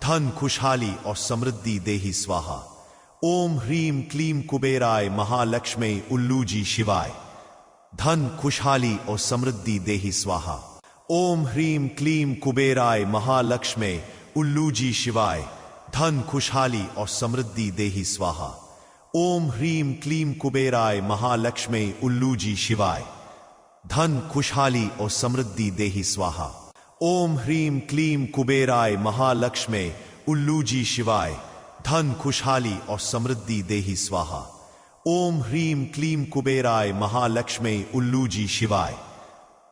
धन खुशहाली और समृद्धि देहि स्वाहा। ओम ह्रीम क्लीम कुबेराय महालक्ष्मे उल्लूजी शिवाय धन खुशहाली और समृद्धि देहि स्वाहा। ओम ह्रीम क्लीम कुबेराय महालक्ष्मे उल्लूजी शिवाय धन खुशहाली और समृद्धि देहि स्वाहा। ओम ह्रीम क्लीम कुबेराय महालक्ष्मे उल्लूजी शिवाय धन खुशहाली और समृद्धि देहि स्वाहा। ओम ह्रीम क्लीम कुबेराय महालक्ष्मे उल्लूजी शिवाय धन खुशहाली और समृद्धि देहि स्वाहा। ओम ह्रीम क्लीम कुबेराय महालक्ष्मे उल्लूजी शिवाय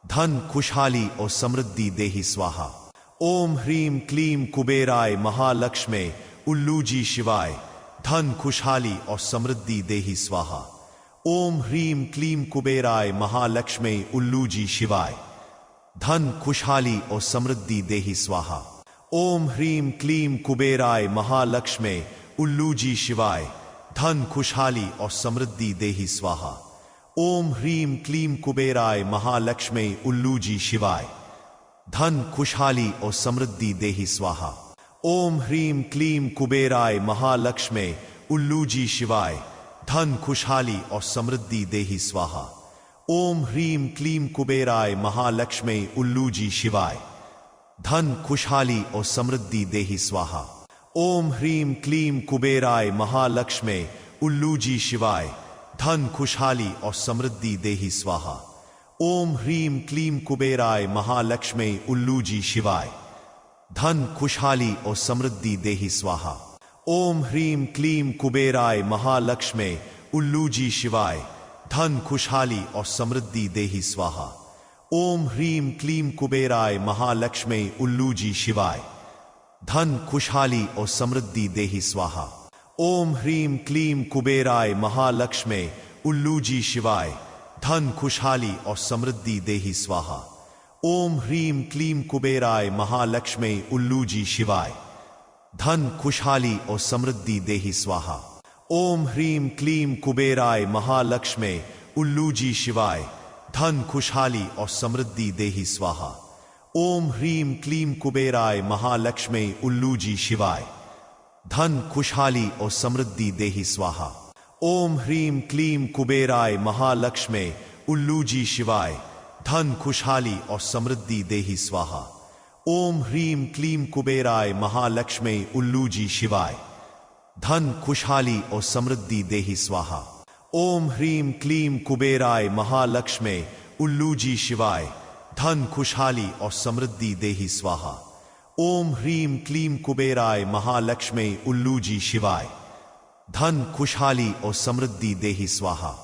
धन खुशहाली और समृद्धि देहि स्वाहा। ओम ह्रीम क्लीम कुबेराय महालक्ष्मे उल्लूजी शिवाय धन खुशहाली और समृद्धि देहि स्वाहा। ओम ह्रीम क्लीम कुबेराय महालक्ष्मे उल्लूजी शिवाय धन खुशहाली और समृद्धि देहि स्वाहा। ओम ह्रीम क्लीम कुबेराय महालक्ष्मे उल्लूजी शिवाय धन खुशहाली और समृद्धि देहि स्वाहा। ओम ह्रीम क्लीम कुबेराय महालक्ष्मे उल्लूजी शिवाय धन खुशहाली और समृद्धि देहि स्वाहा। ओम ह्रीम क्लीम कुबेराय महालक्ष्मे उल्लूजी शिवाय धन खुशहाली और समृद्धि देहि स्वाहा। ओम ह्रीम क्लीम कुबेराय महालक्ष्मे उल्लूजी शिवाय धन खुशहाली और समृद्धि देहि स्वाहा। ओम ह्रीम क्लीम कुबेराय महालक्ष्मे उल्लूजी शिवाय धन खुशहाली और समृद्धि देहि स्वाहा। ओम ह्रीम क्लीम कुबेराय महालक्ष्मे उल्लूजी शिवाय धन खुशहाली और समृद्धि देहि स्वाहा। ओम ह्रीम क्लीम कुबेराय महालक्ष्मे उल्लूजी शिवाय धन खुशहाली और समृद्धि देहि स्वाहा। ओम ह्रीम क्लीम कुबेराय महालक्ष्मे उल्लूजी शिवाय धन खुशहाली और समृद्धि देहि स्वाहा। ओम ह्रीम क्लीम कुबेराय महालक्ष्मे उल्लूजी शिवाय धन खुशहाली और समृद्धि देहि स्वाहा। ओम ह्रीम क्लीम कुबेराय महालक्ष्मे उल्लूजी शिवाय धन खुशहाली और समृद्धि देहि स्वाहा। ओम ह्रीम क्लीम कुबेराय महालक्ष्मे उल्लूजी शिवाय धन खुशहाली और समृद्धि देहि स्वाहा। ओम ह्रीम क्लीम कुबेराय महालक्ष्मे उल्लूजी शिवाय धन खुशहाली और समृद्धि देहि स्वाहा। ओम ह्रीम क्लीम कुबेराय महालक्ष्मे उल्लूजी शिवाय धन खुशहाली और समृद्धि देहि स्वाहा। ओम ह्रीम क्लीम कुबेराय महालक्ष्मे उल्लूजी शिवाय धन खुशहाली और समृद्धि देहि स्वाहा। ओम ह्रीम क्लीम कुबेराय महालक्ष्मे उल्लूजी शिवाय धन खुशहाली और समृद्धि देहि स्वाहा। ओम ह्रीम क्लीम कुबेराय महालक्ष्मे उल्लूजी शिवाय धन खुशहाली और समृद्धि देहि स्वाहा।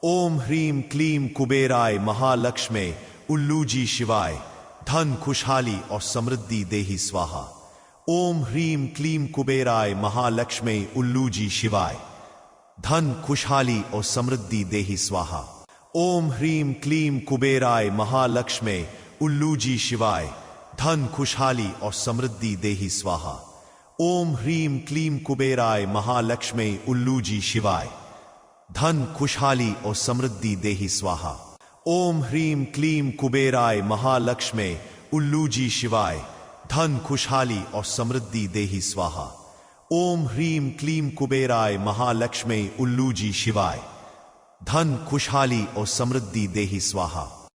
ओम ह्रीम क्लीम कुबेराय महालक्ष्मे उल्लूजी शिवाय धन खुशहाली और समृद्धि देहि स्वाहा। ओम ह्रीम क्लीम कुबेराय महालक्ष्मे उल्लूजी शिवाय धन खुशहाली और समृद्धि देहि स्वाहा। ओम ह्रीम क्लीम कुबेराय महालक्ष्मे उल्लूजी शिवाय धन खुशहाली और समृद्धि देहि स्वाहा। ओम ह्रीम क्लीम कुबेराय महालक्ष्मे उल्लूजी शिवाय धन खुशहाली और समृद्धि देहि स्वाहा। ओम ह्रीम क्लीम कुबेराय महालक्ष्मे उल्लूजी शिवाय धन खुशहाली और समृद्धि देहि स्वाहा। ओम ह्रीम क्लीम कुबेराय महालक्ष्मे उल्लूजी शिवाय धन खुशहाली और समृद्धि देहि स्वाहा।